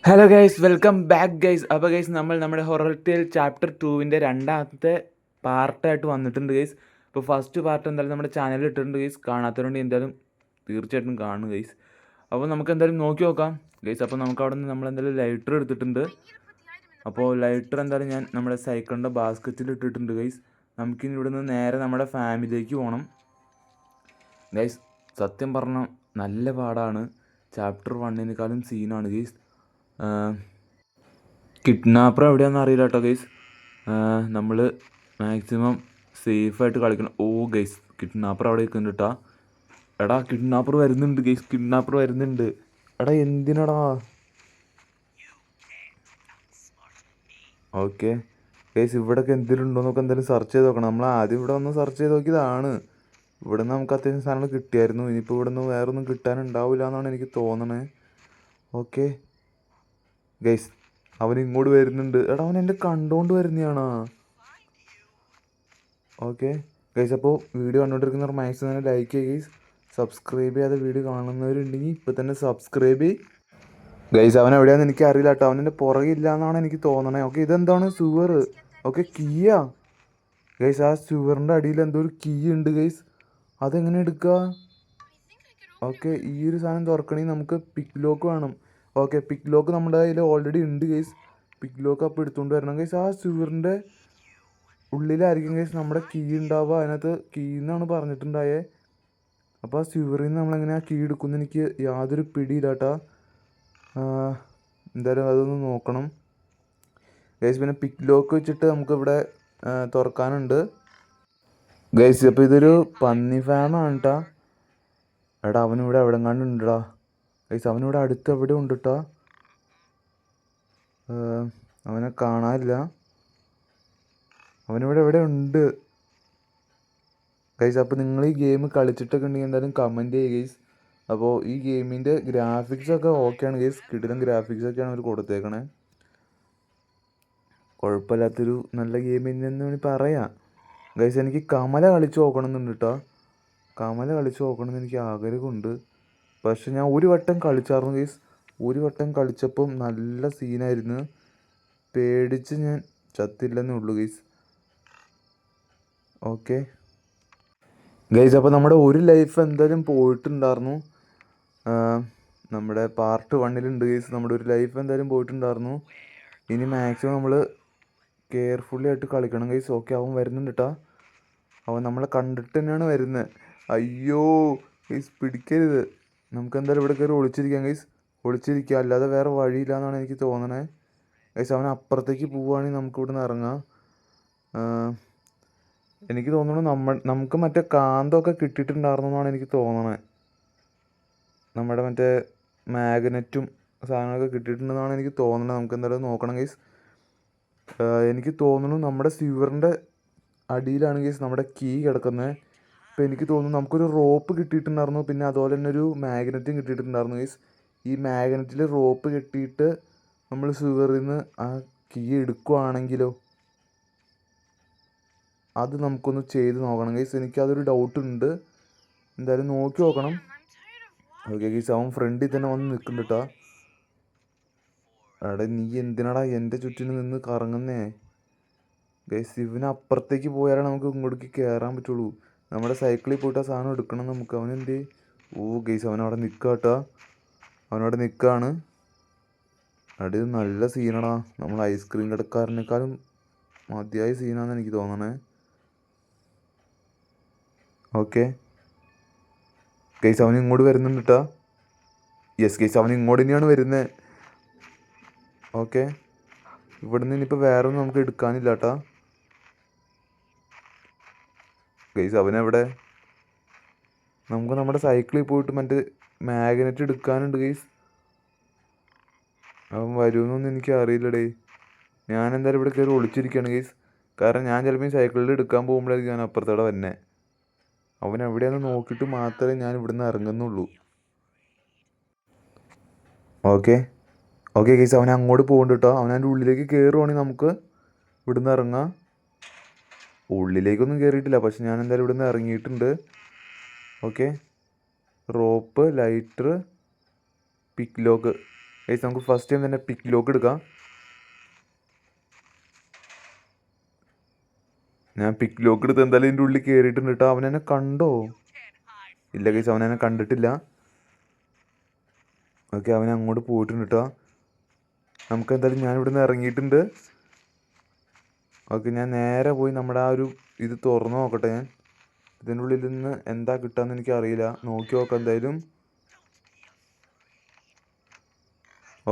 Hello guys, welcome back guys. അപ്പോൾ guys നമ്മൾ നമ്മുടെ ഹൊറർ ടെയിൽ ചാപ്റ്റർ 2 രണ്ടാമത്തെ പാർട്ടായിട്ട് വന്നിട്ടുണ്ട് ഗൈസ്. ഇപ്പോൾ ഫസ്റ്റ് പാർട്ട് എന്തായാലും നമ്മുടെ ചാനലിൽ ഇട്ടിട്ടുണ്ട് ഗൈസ്. കാണാത്തവരുണ്ട് എന്തായാലും തീർച്ചയായിട്ടും കാണും ഗൈസ്. അപ്പോൾ നമുക്ക് എന്തായാലും നോക്കി നോക്കാം ഗൈസ്. അപ്പോൾ നമുക്ക് അവിടെ നിന്ന് നമ്മൾ എന്തായാലും ലൈറ്റർ എടുത്തിട്ടുണ്ട്. അപ്പോൾ ലൈറ്റർ എന്തായാലും ഞാൻ നമ്മുടെ സൈക്കിളിൻ്റെ ബാസ്ക്കറ്റിൽ ഇട്ടിട്ടുണ്ട് ഗൈസ്. നമുക്കിനി ഇവിടെ നിന്ന് നേരെ നമ്മുടെ ഫാമിലിയിലേക്ക് പോകണം ഗൈസ്. സത്യം പറഞ്ഞാൽ നല്ല പാടാണ്. ചാപ്റ്റർ 1 സീനാണ് ഗൈസ്. കിഡ്നാപ്പർ എവിടെയാണെന്ന് അറിയില്ല കേട്ടോ ഗൈസ്. നമ്മൾ മാക്സിമം സേഫായിട്ട് കളിക്കണം. ഓ ഗൈസ്, കിഡ്നാപ്പർ അവിടെ നിൽക്കുന്നുണ്ട് കേട്ടോ. എടാ കിഡ്നാപ്പർ വരുന്നുണ്ട് ഗൈസ്, കിഡ്നാപ്പർ വരുന്നുണ്ട്. എടാ എന്തിനടാ? ഓക്കെ ഗൈസ്, ഇവിടെയൊക്കെ എന്തെങ്കിലും ഉണ്ടോയെന്നൊക്കെ എന്തായാലും സെർച്ച് ചെയ്ത് നോക്കണം. നമ്മൾ ആദ്യം ഇവിടെ ഒന്ന് സെർച്ച് ചെയ്ത് നോക്കിയതാണ്. ഇവിടെ നിന്ന് നമുക്ക് അത്യാവശ്യം സാധനങ്ങൾ കിട്ടിയായിരുന്നു. ഇനിയിപ്പോൾ ഇവിടെ നിന്ന് വേറെ ഒന്നും കിട്ടാനുണ്ടാവില്ല എന്നാണ് എനിക്ക് തോന്നണേ. ഓക്കെ ഗൈസ്, അവൻ ഇങ്ങോട്ട് വരുന്നുണ്ട്. എടാ അവൻ എൻ്റെ കണ്ടുകൊണ്ട് വരുന്നതാണോ? ഓക്കെ ഗൈസ്, അപ്പോൾ വീഡിയോ കണ്ടുകൊണ്ടിരിക്കുന്നവർ മാക്സിമം തന്നെ ലൈക്ക് ചെയ്യുക ഗൈസ്. സബ്സ്ക്രൈബ് ചെയ്യാതെ വീഡിയോ കാണുന്നവരുണ്ടെങ്കിൽ ഇപ്പോൾ തന്നെ സബ്സ്ക്രൈബ് ചെയ്യും ഗൈസ്. അവൻ എവിടെയാണെന്ന് എനിക്ക് അറിയില്ല കേട്ടോ. അവനെൻ്റെ പുറകില്ല എന്നാണ് എനിക്ക് തോന്നണേ. ഓക്കെ, ഇതെന്താണ്? സുവർ. ഓക്കെ, കീയാ ഗൈസ്. ആ സുവറിൻ്റെ അടിയിൽ എന്തോ ഒരു കീ ഉണ്ട് ഗൈസ്. അതെങ്ങനെ എടുക്കുക? ഓക്കെ, ഈ ഒരു സാധനം തുറക്കണമെങ്കിൽ നമുക്ക് പിക്ക് ലോക്ക് വേണം. ഓക്കെ, പിക്ക് ലോക്ക് നമ്മുടെ കയ്യിൽ ഓൾറെഡി ഉണ്ട് ഗൈസ്. പിക്ക് ലോക്ക് അപ്പോൾ എടുത്തുകൊണ്ട് വരണം ഗൈസ്. ആ സുവറിൻ്റെ ഉള്ളിലായിരിക്കും ഗൈസ് നമ്മുടെ കീ ഉണ്ടാവുക. അതിനകത്ത് കീ എന്നാണ് പറഞ്ഞിട്ടുണ്ടായേ. അപ്പോൾ ആ സ്യൂവറിൽ നിന്ന് നമ്മളെങ്ങനെ ആ കീ എടുക്കുമെന്ന് എനിക്ക് യാതൊരു പിടിയില്ല കേട്ടോ. എന്തായാലും അതൊന്ന് നോക്കണം ഗൈസ്. പിന്നെ പിക്ക് ലോക്ക് വെച്ചിട്ട് നമുക്കിവിടെ തുറക്കാനുണ്ട് ഗൈസ്. അപ്പോൾ ഇതൊരു പന്നി ഫാമാണ് കേട്ടോ. എടാ അവനിവിടെ എവിടെ കണ്ടുണ്ടാ ഗൈസ്. അവനിവിടെ അടുത്ത് എവിടെ ഉണ്ട് കേട്ടോ. അവനെ കാണാനില്ല. അവനിവിടെ എവിടെ ഉണ്ട് ഗൈസ്. അപ്പോൾ നിങ്ങൾ ഈ ഗെയിം കളിച്ചിട്ടൊക്കെ ഉണ്ടെങ്കിൽ എന്തായാലും കമൻറ്റ് ചെയ്യുക ഗൈസ്. അപ്പോൾ ഈ ഗെയിമിൻ്റെ ഗ്രാഫിക്സൊക്കെ ഓക്കെയാണ് ഗൈസ്. കിടിലൻ ഗ്രാഫിക്സൊക്കെയാണ് അവർ കൊടുത്തേക്കണേ. കുഴപ്പമില്ലാത്തൊരു നല്ല ഗെയിമിൽ നിന്ന് വേണമെങ്കിൽ പറയാം ഗൈസ്. എനിക്ക് കമല കളിച്ച് നോക്കണമെന്നുണ്ട് കേട്ടോ. കമല കളിച്ച് നോക്കണമെന്ന് എനിക്ക് ആഗ്രഹമുണ്ട്. പക്ഷെ ഞാൻ ഒരു വട്ടം കളിച്ചായിരുന്നു ഗൈസ്. ഒരു വട്ടം കളിച്ചപ്പം നല്ല സീനായിരുന്നു. പേടിച്ച് ഞാൻ ചത്തില്ലെന്നേ ഉള്ളൂ ഗൈസ്. ഓക്കെ ഗൈസ്, അപ്പോൾ നമ്മുടെ ഒരു ലൈഫ് എന്തായാലും പോയിട്ടുണ്ടായിരുന്നു. നമ്മുടെ പാർട്ട് 1 ഗൈസ്. നമ്മുടെ ഒരു ലൈഫ് എന്തായാലും പോയിട്ടുണ്ടായിരുന്നു. ഇനി മാക്സിമം നമ്മൾ കെയർഫുള്ളി ആയിട്ട് കളിക്കണം ഗൈസ്. ഓക്കെ, അവൻ വരുന്നുണ്ട് കേട്ടോ. അവൻ നമ്മളെ കണ്ടിട്ട് തന്നെയാണ് വരുന്നത്. അയ്യോ ഗൈസ്, പിടിക്കരുത്. നമുക്ക് എന്തായാലും ഇവിടെ കയറി ഒളിച്ചിരിക്കാം ഗൈസ്. ഒളിച്ചിരിക്കുക, അല്ലാതെ വേറെ വഴിയില്ല എന്നാണ് എനിക്ക് തോന്നണേ ഗൈസ്. അവൻ അപ്പുറത്തേക്ക് പോവുകയാണെങ്കിൽ നമുക്ക് ഇവിടെ നിന്ന് ഇറങ്ങാം. എനിക്ക് തോന്നുന്നു നമുക്ക് മറ്റേ കാന്തമൊക്കെ കിട്ടിയിട്ടുണ്ടായിരുന്നു എന്നാണ് എനിക്ക് തോന്നണത്. നമ്മുടെ മറ്റേ മാഗ്നറ്റും സാധനങ്ങളൊക്കെ കിട്ടിയിട്ടുണ്ടെന്നാണ് എനിക്ക് തോന്നുന്നത്. നമുക്ക് എന്തായാലും നോക്കണം ഗൈസ്. എനിക്ക് തോന്നുന്നു നമ്മുടെ സ്യൂവറിൻ്റെ അടിയിലാണ് ഗൈസ് നമ്മുടെ കീ കിടക്കുന്നത്. ഇപ്പോൾ എനിക്ക് തോന്നുന്നു നമുക്കൊരു റോപ്പ് കിട്ടിയിട്ടുണ്ടായിരുന്നു. പിന്നെ അതുപോലെ തന്നെ ഒരു മാഗ്നറ്റും കിട്ടിയിട്ടുണ്ടായിരുന്നു ഗൈസ്. ഈ മാഗ്നറ്റിൽ റോപ്പ് കെട്ടിയിട്ട് നമ്മൾ സ്യൂവറിൽ നിന്ന് ആ കീ എടുക്കുകയാണെങ്കിലോ, അത് നമുക്കൊന്ന് ചെയ്ത് നോക്കണം ഗൈസ്. എനിക്കതൊരു ഡൗട്ടുണ്ട്. എന്തായാലും നോക്കി നോക്കണം. ഓക്കെ ഗൈസ്, അവൻ ഫ്രണ്ടിൽ തന്നെ വന്ന് നിൽക്കുന്നുണ്ട് കേട്ടോ. എടാ നീ എന്തിനാടാ എൻ്റെ ചുറ്റിന് നിന്ന് കറങ്ങുന്നേ ഗൈസ്? ഇവന് അപ്പുറത്തേക്ക് പോയാലാണ് നമുക്ക് ഇങ്ങോട്ടേക്ക് കയറാൻ പറ്റുള്ളൂ. നമ്മുടെ സൈക്കിളിൽ പോയിട്ട് ആ സാധനം എടുക്കണം നമുക്ക്. അവനെന്തേ? ഓ ഗൈസ്, അവനവിടെ നിൽക്കുക കേട്ടോ. അവനവിടെ നിൽക്കുകയാണ്. അടി നല്ല സീനാടാ. നമ്മൾ ഐസ്ക്രീം കടക്കാരനേക്കാളും മതിയായ സീനാണെന്ന് എനിക്ക് തോന്നണേ. ഓക്കെ ഗൈസ്, അവൻ ഇങ്ങോട്ട് വരുന്നുണ്ട് കേട്ടോ. യെസ് ഗൈസ്, അവൻ ഇങ്ങോട്ട് തന്നെയാണ് വരുന്നത്. ഓക്കെ, ഇവിടെ നിന്ന് ഇനിയിപ്പോൾ വേറെ ഒന്നും നമുക്ക് എടുക്കാനില്ല കേട്ടോ ഗൈസ്. അവനെവിടെ? നമുക്ക് നമ്മുടെ സൈക്കിളിൽ പോയിട്ട് മറ്റേ മാഗ്നറ്റ് എടുക്കാനുണ്ട് ഗൈസ്. അവൻ വരുമെന്നൊന്നും എനിക്ക് അറിയില്ലടേ. ഞാൻ എന്തായാലും ഇവിടെ കയറി ഒളിച്ചിരിക്കുകയാണ് ഗൈസ്. കാരണം ഞാൻ ചിലപ്പോൾ ഈ സൈക്കിളിൽ എടുക്കാൻ പോകുമ്പോഴായിരിക്കും ഞാൻ അപ്പുറത്തോടെ വന്നെ. അവൻ എവിടെയാണെന്ന് നോക്കിയിട്ട് മാത്രമേ ഞാൻ ഇവിടുന്ന് ഇറങ്ങുന്നുള്ളൂ. ഓക്കെ ഓക്കെ ഗൈസ്, അവൻ അങ്ങോട്ട് പോകുന്നുണ്ട് കേട്ടോ. അവൻ അതിൻ്റെ ഉള്ളിലേക്ക് കയറുവാണെങ്കിൽ നമുക്ക് ഇവിടുന്ന് ഇറങ്ങാം. ഉള്ളിലേക്കൊന്നും കയറിയിട്ടില്ല, പക്ഷെ ഞാൻ എന്തായാലും ഇവിടുന്ന് ഇറങ്ങിയിട്ടുണ്ട്. ഓക്കെ, റോപ്പ്, ലൈറ്റർ, പിക്ക് ലോക്ക് ഗൈസ് നമുക്ക് ഫസ്റ്റ് ടൈം തന്നെ പിക്ക് ലോക്ക് എടുക്കാം. ഞാൻ പിക്ക് ലോക്ക് എടുത്ത് എന്തായാലും ഇതിൻ്റെ ഉള്ളിൽ കയറിയിട്ടുണ്ട് കേട്ടോ. അവനെന്നെ കണ്ടോ? ഇല്ല ഗൈസ്, അവനെന്നെ കണ്ടിട്ടില്ല. ഓക്കെ, അവൻ അങ്ങോട്ട് പോയിട്ടുണ്ട് കേട്ടോ. നമുക്ക് എന്തായാലും ഞാൻ ഇവിടെ നിന്ന് ഇറങ്ങിയിട്ടുണ്ട്. ഓക്കെ, ഞാൻ നേരെ പോയി നമ്മുടെ ആ ഒരു ഇത് തുറന്ന് നോക്കട്ടെ. ഞാൻ ഇതിൻ്റെ ഉള്ളിൽ നിന്ന് എന്താ കിട്ടാന്ന് എനിക്ക് അറിയില്ല. നോക്കി നോക്കാം എന്തായാലും.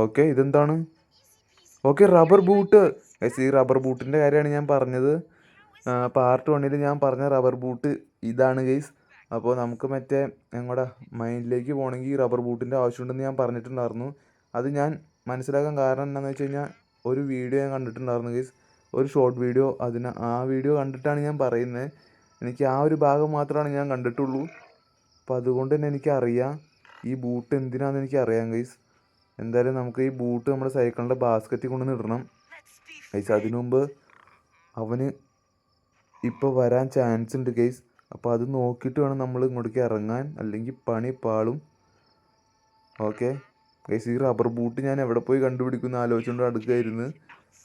ഓക്കെ, ഇതെന്താണ്? Okay, rubber boot. ഗൈസ്, ഈ റബ്ബർ ബൂട്ടിൻ്റെ കാര്യമാണ് ഞാൻ പറഞ്ഞത്. പാർട്ട് 1 ഞാൻ പറഞ്ഞ റബ്ബർ ബൂട്ട് ഇതാണ് ഗൈസ്. അപ്പോൾ നമുക്ക് മറ്റേ ഞങ്ങളുടെ മൈൻഡിലേക്ക് പോകണമെങ്കിൽ റബ്ബർ ബൂട്ടിൻ്റെ ആവശ്യമുണ്ടെന്ന് ഞാൻ പറഞ്ഞിട്ടുണ്ടായിരുന്നു. അത് ഞാൻ മനസ്സിലാക്കാൻ കാരണം എന്താണെന്ന് വെച്ച് കഴിഞ്ഞാൽ ഒരു വീഡിയോ ഞാൻ കണ്ടിട്ടുണ്ടായിരുന്നു ഗൈസ്, ഒരു ഷോർട്ട് വീഡിയോ. ആ വീഡിയോ കണ്ടിട്ടാണ് ഞാൻ പറയുന്നത്. എനിക്ക് ആ ഒരു ഭാഗം മാത്രമാണ് ഞാൻ കണ്ടിട്ടുള്ളൂ. അപ്പോൾ അതുകൊണ്ട് തന്നെ എനിക്കറിയാം ഈ ബൂട്ട് എന്തിനാണെന്ന് എനിക്കറിയാം ഗൈസ്. എന്തായാലും നമുക്ക് ഈ ബൂട്ട് നമ്മുടെ സൈക്കിളിൻ്റെ ബാസ്ക്കറ്റിൽ കൊണ്ടുവന്ന് ഇടണം ഗൈസ്. അതിനു മുമ്പ് അവന് ഇപ്പോൾ വരാൻ ചാൻസ് ഉണ്ട് ഗൈസ്. അപ്പോൾ അത് നോക്കിയിട്ട് വേണം നമ്മൾ ഇങ്ങോട്ടേക്ക് ഇറങ്ങാൻ, അല്ലെങ്കിൽ പണി പാളും. ഓക്കെ ഗൈസ്, ഈ റബ്ബർ ബൂട്ട് ഞാൻ എവിടെ പോയി കണ്ടുപിടിക്കുമെന്ന് ആലോചിച്ചുകൊണ്ട് അടുക്കായിരുന്നു.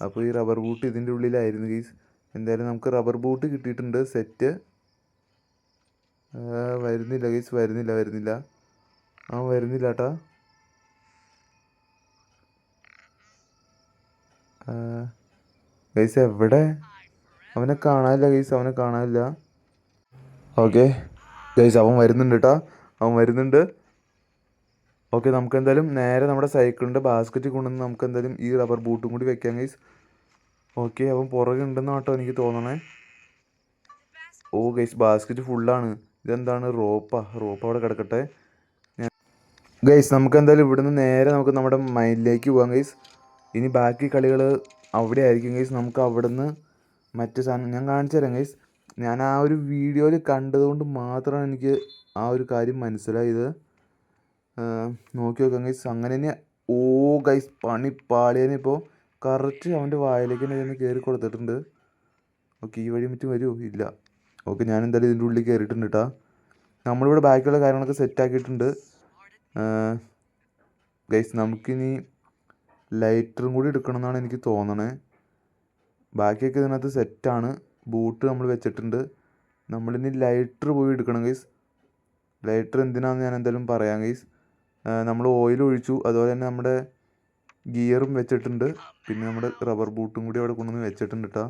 അപ്പോൾ ഈ റബ്ബർ ബൂട്ട് ഇതിൻ്റെ ഉള്ളിലായിരുന്നു ഗൈസ്. എന്തായാലും നമുക്ക് റബ്ബർ ബൂട്ട് കിട്ടിയിട്ടുണ്ട്. സെറ്റ്. വരുന്നില്ല ഗൈസ്, വരുന്നില്ല വരുന്നില്ല കേട്ടാ. ഗൈസ് എവിടെ? അവനെ കാണാനില്ല ഗൈസ്, അവനെ കാണാനില്ല. ഓക്കെ ഗൈസ്, അവൻ വരുന്നുണ്ട് കേട്ടോ, അവൻ വരുന്നുണ്ട്. ഓക്കെ, നമുക്ക് എന്തായാലും നേരെ നമ്മുടെ സൈക്കിളിൻ്റെ ബാസ്ക്കറ്റിൽ കൊണ്ടുവന്ന് നമുക്ക് എന്തായാലും ഈ റബ്ബർ ബൂട്ടും കൂടി വെക്കാം ഗൈസ്. ഓക്കെ, അവൻ പുറകെ ഉണ്ടെന്ന് കേട്ടോ എനിക്ക് തോന്നണേ. ഓ ഗൈസ്, ബാസ്ക്കറ്റ് ഫുള്ളാണ്. ഇതെന്താണ്? റോപ്പ് അവിടെ കിടക്കട്ടെ. ഗൈസ്, നമുക്ക് എന്തായാലും ഇവിടുന്ന് നേരെ നമുക്ക് നമ്മുടെ മൈൻഡിലേക്ക് പോകാം ഗൈസ്. ഇനി ബാക്കി കളികൾ അവിടെ ആയിരിക്കും ഗൈസ്. നമുക്ക് അവിടുന്ന് മറ്റു സാധനം ഞാൻ കാണിച്ചു തരാം ഗൈസ്. ഞാൻ ആ ഒരു വീഡിയോയിൽ കണ്ടതുകൊണ്ട് മാത്രമാണ് എനിക്ക് ആ ഒരു കാര്യം മനസ്സിലായത്. നോക്കി നോക്കാം ഗൈസ്. അങ്ങനെ തന്നെ. ഓ ഗൈസ്, പണി പാളിയനെ. ഇപ്പോൾ കറക്റ്റ് അവൻ്റെ വായിലേക്ക് തന്നെ ഞാൻ കയറി കൊടുത്തിട്ടുണ്ട്. ഓക്കെ, ഈ വഴി മറ്റും വരുമോ? ഇല്ല. ഓക്കെ, ഞാൻ എന്തായാലും ഇതിൻ്റെ ഉള്ളിൽ കയറിയിട്ടുണ്ട് കേട്ടോ. നമ്മളിവിടെ ബാക്കിയുള്ള കാര്യങ്ങളൊക്കെ സെറ്റാക്കിയിട്ടുണ്ട് ഗൈസ്. നമുക്കിനി ലൈറ്ററും കൂടി എടുക്കണം എന്നാണ് എനിക്ക് തോന്നണേ. ബാക്കിയൊക്കെ ഇതിനകത്ത് സെറ്റാണ്. ബൂട്ട് നമ്മൾ വെച്ചിട്ടുണ്ട്. നമ്മളിനി ലൈറ്റർ പോയി എടുക്കണം ഗൈസ്. ലൈറ്റർ എന്തിനാണെന്ന് ഞാൻ എന്തായാലും പറയാം ഗൈസ്. നമ്മൾ ഓയിൽ ഒഴിച്ചു, അതുപോലെ തന്നെ നമ്മുടെ ഗിയറും വെച്ചിട്ടുണ്ട്. പിന്നെ നമ്മുടെ റബ്ബർ ബൂട്ടും കൂടി അവിടെ കൊണ്ടുവന്ന് വെച്ചിട്ടുണ്ട് കേട്ടോ.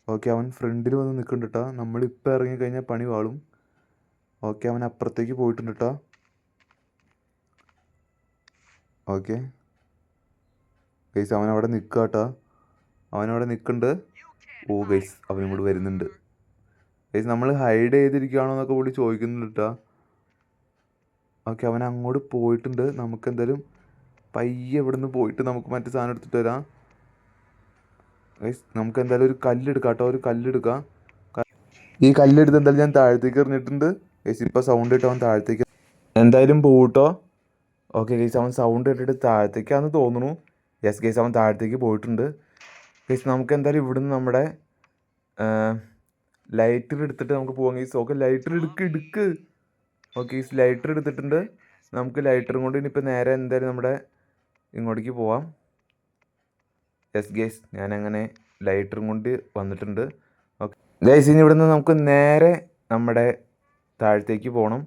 ഓക്കെ, അവൻ ഫ്രണ്ടിൽ വന്ന് നിൽക്കുന്നുണ്ട് കേട്ടോ. നമ്മളിപ്പോൾ ഇറങ്ങിക്കഴിഞ്ഞാൽ പണി വാളും. ഓക്കെ, അവൻ അപ്പുറത്തേക്ക് പോയിട്ടുണ്ട് കേട്ടോ. ഓക്കെ ഗൈസ്, അവനവിടെ നിൽക്കുക കേട്ടോ. അവനവിടെ നിൽക്കുന്നുണ്ട്. ഓ ഗൈസ്, അവനും കൂടി വരുന്നുണ്ട് ഗൈസ്. നമ്മൾ ഹൈഡ് ചെയ്തിരിക്കുകയാണോ എന്നൊക്കെ കൂടി ചോദിക്കുന്നുണ്ട് കേട്ടോ. ഓക്കെ, അവൻ അങ്ങോട്ട് പോയിട്ടുണ്ട്. നമുക്ക് എന്തായാലും പയ്യെ ഇവിടെ നിന്ന് പോയിട്ട് നമുക്ക് മറ്റു സാധനം എടുത്തിട്ട് വരാം ഗൈസ്. നമുക്ക് എന്തായാലും ഒരു കല്ലെടുക്കാം കേട്ടോ, ഒരു കല്ലെടുക്കാം. ഈ കല്ലെടുത്ത് എന്തായാലും ഞാൻ താഴത്തേക്ക് എറിഞ്ഞിട്ടുണ്ട് ഗൈസ്. ഇപ്പോൾ സൗണ്ട് ഇട്ട് അവൻ താഴത്തേക്ക് എന്തായാലും പോട്ടോ. ഓക്കെ ഗൈസ്, അവൻ സൗണ്ട് ഇട്ടിട്ട് താഴത്തേക്കാന്ന് തോന്നുന്നു. യെസ് ഗൈസ്, അവൻ താഴത്തേക്ക് പോയിട്ടുണ്ട് ഗൈസ്. നമുക്ക് എന്തായാലും ഇവിടുന്ന് നമ്മുടെ ലൈറ്റർ എടുത്തിട്ട് നമുക്ക് പോകാം ഗൈസ്. ഓക്കെ, ലൈറ്റർ എടുക്ക്. ഓക്കെ ഗൈസ്, ലൈറ്റർ എടുത്തിട്ടുണ്ട്. നമുക്ക് ലൈറ്ററും കൊണ്ട് ഇനിയിപ്പോൾ നേരെ എന്തായാലും നമ്മുടെ ഇങ്ങോട്ടേക്ക് പോവാം. യെസ് ഗൈസ്, ഞാനങ്ങനെ ലൈറ്ററും കൊണ്ട് വന്നിട്ടുണ്ട്. ഓക്കെ ഗൈസ്, ഇനി ഇവിടുന്ന് നമുക്ക് നേരെ നമ്മുടെ താഴത്തേക്ക് പോകണം.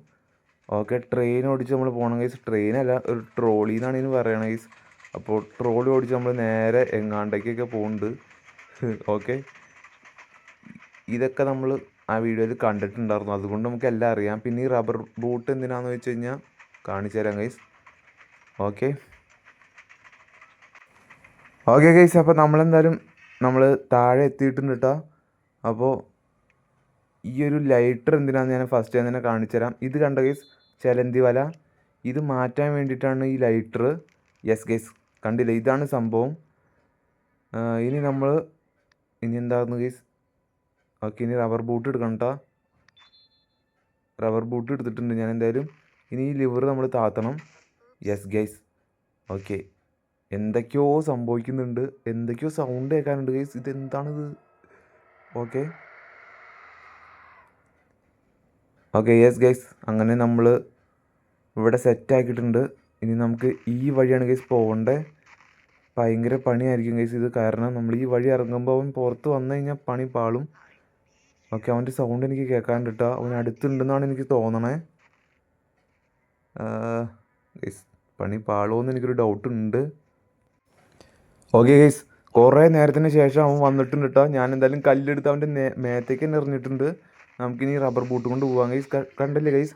ഓക്കെ, ട്രെയിൻ ഓടിച്ച് നമ്മൾ പോകണം ഗൈസ്. ട്രെയിനല്ല, ഒരു ട്രോളി എന്നാണ് ഇതിന് പറയണത് ഗൈസ്. അപ്പോൾ ട്രോളി ഓടിച്ച് നമ്മൾ നേരെ എങ്ങാണ്ടേക്കൊക്കെ പോകുന്നുണ്ട്. ഓക്കെ, ഇതൊക്കെ നമ്മൾ ആ വീഡിയോയിൽ കണ്ടിട്ടുണ്ടായിരുന്നു, അതുകൊണ്ട് നമുക്ക് എല്ലാം അറിയാം. പിന്നെ ഈ റബ്ബർ ബൂട്ട് എന്തിനാന്ന് വെച്ച് കഴിഞ്ഞാൽ കാണിച്ചു തരാം ഗൈസ്. ഓക്കെ ഗൈസ്, അപ്പോൾ നമ്മളെന്തായാലും നമ്മൾ താഴെ എത്തിയിട്ടുണ്ട് കേട്ടോ. അപ്പോൾ ഈ ഒരു ലൈറ്റർ എന്തിനാണെന്ന് ഞാൻ ഫസ്റ്റ് തന്നെ കാണിച്ചു തരാം. ഇത് കണ്ട ഗൈസ്, ചെലന്തി വല. ഇത് മാറ്റാൻ വേണ്ടിയിട്ടാണ് ഈ ലൈറ്റർ. യെസ് ഗൈസ്, കണ്ടില്ലേ, ഇതാണ് സംഭവം. ഇനി എന്താകുന്നു ഗൈസ്. ഓക്കെ, ഇനി റബ്ബർ ബൂട്ട് എടുക്കണം കേട്ടോ. റബ്ബർ ബൂട്ട് എടുത്തിട്ടുണ്ട് ഞാൻ എന്തായാലും. ഇനി ഈ ലിവർ നമ്മൾ താത്തണം. Yes guys. ഓക്കെ, എന്തൊക്കെയോ സംഭവിക്കുന്നുണ്ട്, എന്തൊക്കെയോ സൗണ്ട് കേൾക്കാനുണ്ട് ഗൈസ്. ഇതെന്താണിത്? ഓക്കെ യെസ് ഗൈസ്, അങ്ങനെ നമ്മൾ ഇവിടെ സെറ്റാക്കിയിട്ടുണ്ട്. ഇനി നമുക്ക് ഈ വഴിയാണ് ഗൈസ് പോകേണ്ടത്. ഭയങ്കര പണിയായിരിക്കും ഗൈസ് ഇത്, കാരണം നമ്മൾ ഈ വഴി ഇറങ്ങുമ്പോൾ അവൻ പുറത്ത് വന്നു കഴിഞ്ഞാൽ പണി പാളും. ഓക്കെ, അവൻ്റെ സൗണ്ട് എനിക്ക് കേൾക്കാണ്ട് കേട്ടോ. അവൻ അടുത്തുണ്ടെന്നാണ് എനിക്ക് തോന്നണേ. ഗൈസ് പണി പാളുമോയെന്ന് എനിക്കൊരു ഡൗട്ടുണ്ട്. ഓക്കെ ഗൈസ്, കുറേ നേരത്തിന് ശേഷം അവൻ വന്നിട്ടുണ്ട് കേട്ടോ. ഞാൻ എന്തായാലും കല്ലെടുത്ത് അവൻ്റെ മേത്തേക്ക് തന്നെ എറിഞ്ഞിട്ടുണ്ട്. നമുക്കിനി റബ്ബർ ബൂട്ട് കൊണ്ട് പോകാം ഗൈസ്. കണ്ടില്ലേ ഗൈസ്,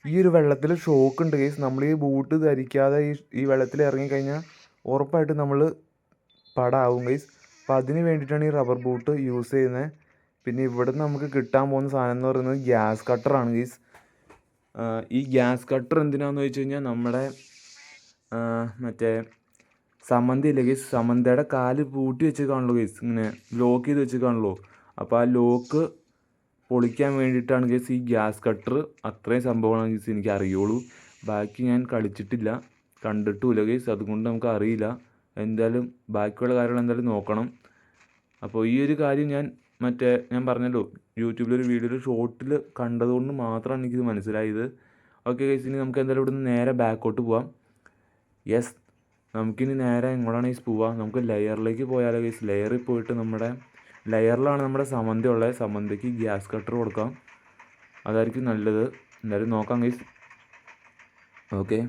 ഈ ഒരു വെള്ളത്തിൽ ഷോക്ക് ഉണ്ട് ഗൈസ്. നമ്മൾ ഈ ബൂട്ട് ധരിക്കാതെ ഈ വെള്ളത്തിൽ ഇറങ്ങിക്കഴിഞ്ഞാൽ ഉറപ്പായിട്ട് നമ്മൾ പടാവും ഗൈസ്. അപ്പം അതിന് വേണ്ടിയിട്ടാണ് ഈ റബ്ബർ ബൂട്ട് യൂസ് ചെയ്യുന്നത്. പിന്നെ ഇവിടെ നിന്ന് നമുക്ക് കിട്ടാൻ പോകുന്ന സാധനം എന്ന് പറയുന്നത് ഗ്യാസ് കട്ടറാണ് ഗൈസ്. ഈ ഗ്യാസ് കട്ടർ എന്തിനാണെന്ന് വെച്ച് കഴിഞ്ഞാൽ നമ്മുടെ മറ്റേ സമന്തി ഇല്ലേ ഗൈസ്, സമന്തയുടെ കാല് പൂട്ടി വെച്ച് കാണുള്ളൂ ഗൈസ്, ഇങ്ങനെ ലോക്ക് ചെയ്ത് വെച്ച് കാണുള്ളൂ. അപ്പോൾ ആ ലോക്ക് പൊളിക്കാൻ വേണ്ടിയിട്ടാണ് ഗൈസ് ഈ ഗ്യാസ് കട്ടർ. അത്രയും സംഭവമാണ് ഗൈസ് എനിക്ക് അറിയുള്ളൂ. ബാക്കി ഞാൻ കളിച്ചിട്ടില്ല, കണ്ടിട്ടുമില്ല ഗൈസ്, അതുകൊണ്ട് നമുക്ക് അറിയില്ല. എന്തായാലും ബാക്കിയുള്ള കാര്യങ്ങൾ എന്തായാലും നോക്കണം. അപ്പോൾ ഈ ഒരു കാര്യം ഞാൻ പറഞ്ഞല്ലോ, യൂട്യൂബിലൊരു വീഡിയോയിൽ ഷോർട്ടിൽ കണ്ടതുകൊണ്ട് മാത്രമാണ് എനിക്കിത് മനസ്സിലായത്. ഓക്കെ ഗൈസ്, ഇനി നമുക്ക് എന്തായാലും ഇവിടെ നിന്ന് നേരെ ബാക്കോട്ട് പോവാം. യെസ്, നമുക്കിനി നേരെ എങ്ങോട്ടാണ് ഗൈസ് പോവാം? നമുക്ക് ലെയറിലേക്ക് പോയാലോ ഗൈസ്. ലെയറിൽ പോയിട്ട് ലെയറിലാണ് നമ്മുടെ സമന്തി ഉള്ളത്. സമന്തിക്ക് ഗ്യാസ് കട്ടർ കൊടുക്കാം, അതായിരിക്കും നല്ലത്. എന്തായാലും നോക്കാം guys. Okay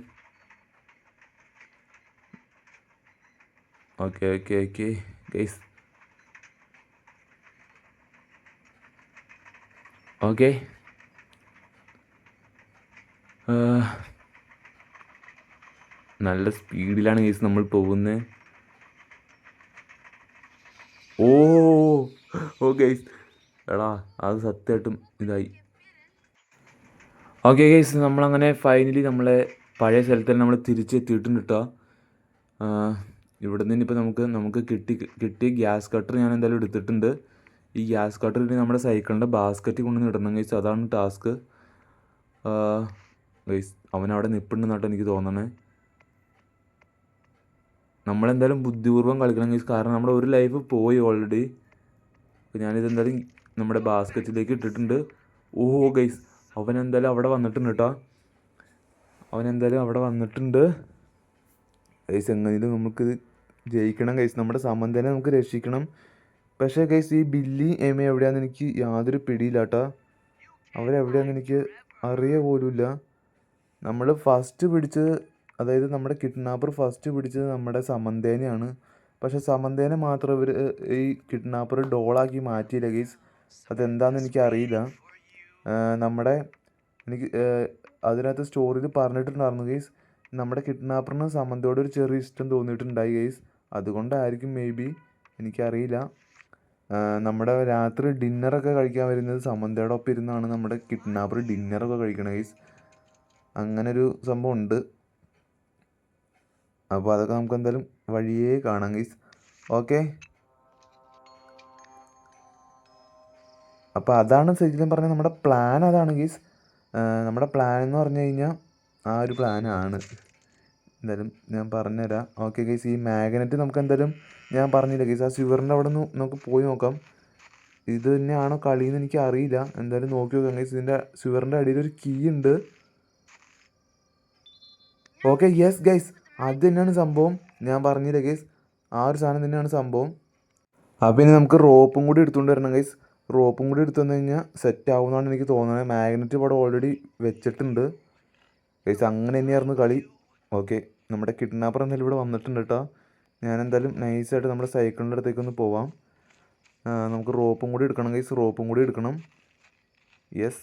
okay okay okay guys. Okay, നല്ല സ്പീഡിലാണ് ഗൈസ് നമ്മൾ പോകുന്നത്. ഓ ഗൈസ്, എടാ അത് സത്യമായിട്ടും ഇതായി. ഓക്കെ ഗൈസ്, നമ്മളങ്ങനെ ഫൈനലി നമ്മളെ പഴയ സ്ഥലത്ത് തന്നെ നമ്മൾ തിരിച്ചെത്തിയിട്ടുണ്ട് കേട്ടോ. ഇവിടെ നിന്ന് ഇപ്പോൾ നമുക്ക് കിട്ടിയ ഗ്യാസ് കട്ടർ ഞാൻ എന്തായാലും എടുത്തിട്ടുണ്ട്. ഈ ഗ്യാസ് കട്ടർ ഇനി നമ്മുടെ സൈക്കിളിൻ്റെ ബാസ്ക്കറ്റിൽ കൊണ്ടുവന്ന് ഇടണം ഗൈസ്, അതാണ് ടാസ്ക്. ഗൈസ് അവനവിടെ നിൽപ്പുണ്ടെന്നാട്ടോ എനിക്ക് തോന്നണേ. നമ്മളെന്തായാലും ബുദ്ധിപൂർവ്വം കളിക്കണം ഗൈസ്, കാരണം നമ്മുടെ ഒരു ലൈഫ് പോയി ഓൾറെഡി. അപ്പോൾ ഞാനിതെന്തായാലും നമ്മുടെ ബാസ്ക്കറ്റിലേക്ക് ഇട്ടിട്ടുണ്ട്. ഗൈസ്, അവനെന്തായാലും അവിടെ വന്നിട്ടുണ്ട് കേട്ടോ. ഗൈസ് എങ്ങനെയും നമുക്കിത് ജയിക്കണം ഗൈസ്. നമ്മുടെ സമന്തനെ നമുക്ക് രക്ഷിക്കണം. പക്ഷേ ഗൈസ് ഈ ബില്ലി എമ എവിടെയാണെന്ന് എനിക്ക് യാതൊരു പിടിയില്ല കേട്ടോ. അവരെവിടെയാണെന്ന് എനിക്ക് അറിയുക പോലുമില്ല. നമ്മൾ ഫസ്റ്റ് പിടിച്ചത്, അതായത് നമ്മുടെ കിഡ്നാപ്പർ ഫസ്റ്റ് പിടിച്ചത് നമ്മുടെ സമന്തേനെയാണ്. പക്ഷേ സമന്തേനെ മാത്രം ഇവർ ഈ കിഡ്നാപ്പർ ഡോളാക്കി മാറ്റിയില്ല ഗൈസ്. അതെന്താണെന്ന് എനിക്കറിയില്ല. എനിക്ക് അതിനകത്ത് സ്റ്റോറിയിൽ പറഞ്ഞിട്ടുണ്ടായിരുന്നു ഗൈസ്, നമ്മുടെ കിഡ്നാപ്പറിന് സമന്തയോട് ഒരു ചെറിയ ഇഷ്ടം തോന്നിയിട്ടുണ്ടായി ഗൈസ്. അതുകൊണ്ടായിരിക്കും മേ ബി, എനിക്കറിയില്ല. നമ്മുടെ രാത്രി ഡിന്നറൊക്കെ കഴിക്കാൻ വരുന്നത് സമന്തയുടെ ഒപ്പം ഇരുന്നാണ് നമ്മുടെ കിഡ്നാപ്പർ ഡിന്നറൊക്കെ കഴിക്കണം ഗൈസ്. അങ്ങനൊരു സംഭവം ഉണ്ട്. അപ്പോൾ അതൊക്കെ നമുക്ക് എന്തായാലും വഴിയേ കാണാം ഗൈസ്. ഓക്കെ, അപ്പോൾ അതാണ് ശരിക്കും പറഞ്ഞാൽ നമ്മുടെ പ്ലാൻ അതാണ് ഗൈസ്. നമ്മുടെ പ്ലാൻ എന്ന് പറഞ്ഞു കഴിഞ്ഞാൽ ആ ഒരു പ്ലാനാണ്. എന്തായാലും ഞാൻ പറഞ്ഞുതരാം. ഓക്കെ ഗൈസ്, ഈ മാഗ്നറ്റ് നമുക്ക് എന്തായാലും ഞാൻ പറഞ്ഞില്ല ഗൈസ്, ആ സ്വിവറിൻ്റെ അവിടെ നിന്ന് നമുക്ക് പോയി നോക്കാം. ഇത് തന്നെയാണോ കളിയെന്ന് എനിക്ക് അറിയില്ല. എന്തായാലും നോക്കി നോക്കാം ഗൈസ്. ഇതിൻ്റെ സ്വിവറിൻ്റെ അടിയിൽ ഒരു കീ ഉണ്ട്. ഓക്കെ, യെസ് ഗൈസ്, അത് തന്നെയാണ് സംഭവം. ഞാൻ പറഞ്ഞില്ല ഗൈസ്, ആ ഒരു സാധനം തന്നെയാണ് സംഭവം. അപ്പോൾ ഇനി നമുക്ക് റോപ്പും കൂടി എടുത്തുകൊണ്ട് വരണം ഗൈസ്. റോപ്പും കൂടി എടുത്തു വന്നു കഴിഞ്ഞാൽ സെറ്റ് ആവുമെന്നാണ് എനിക്ക് തോന്നുന്നത്. മാഗ്നറ്റ് ഇവിടെ ഓൾറെഡി വെച്ചിട്ടുണ്ട് ഗൈസ്. അങ്ങനെ തന്നെയായിരുന്നു കളി. ഓക്കെ, നമ്മുടെ കിഡ്നാപ്പർ എന്തായാലും ഇവിടെ വന്നിട്ടുണ്ട് കേട്ടോ. ഞാൻ എന്തായാലും നൈസായിട്ട് നമ്മുടെ സൈക്കിളിൻ്റെ അടുത്തേക്കൊന്ന് പോവാം. നമുക്ക് റോപ്പും കൂടി എടുക്കണം ഗൈസ്, റോപ്പും കൂടി എടുക്കണം. യെസ്,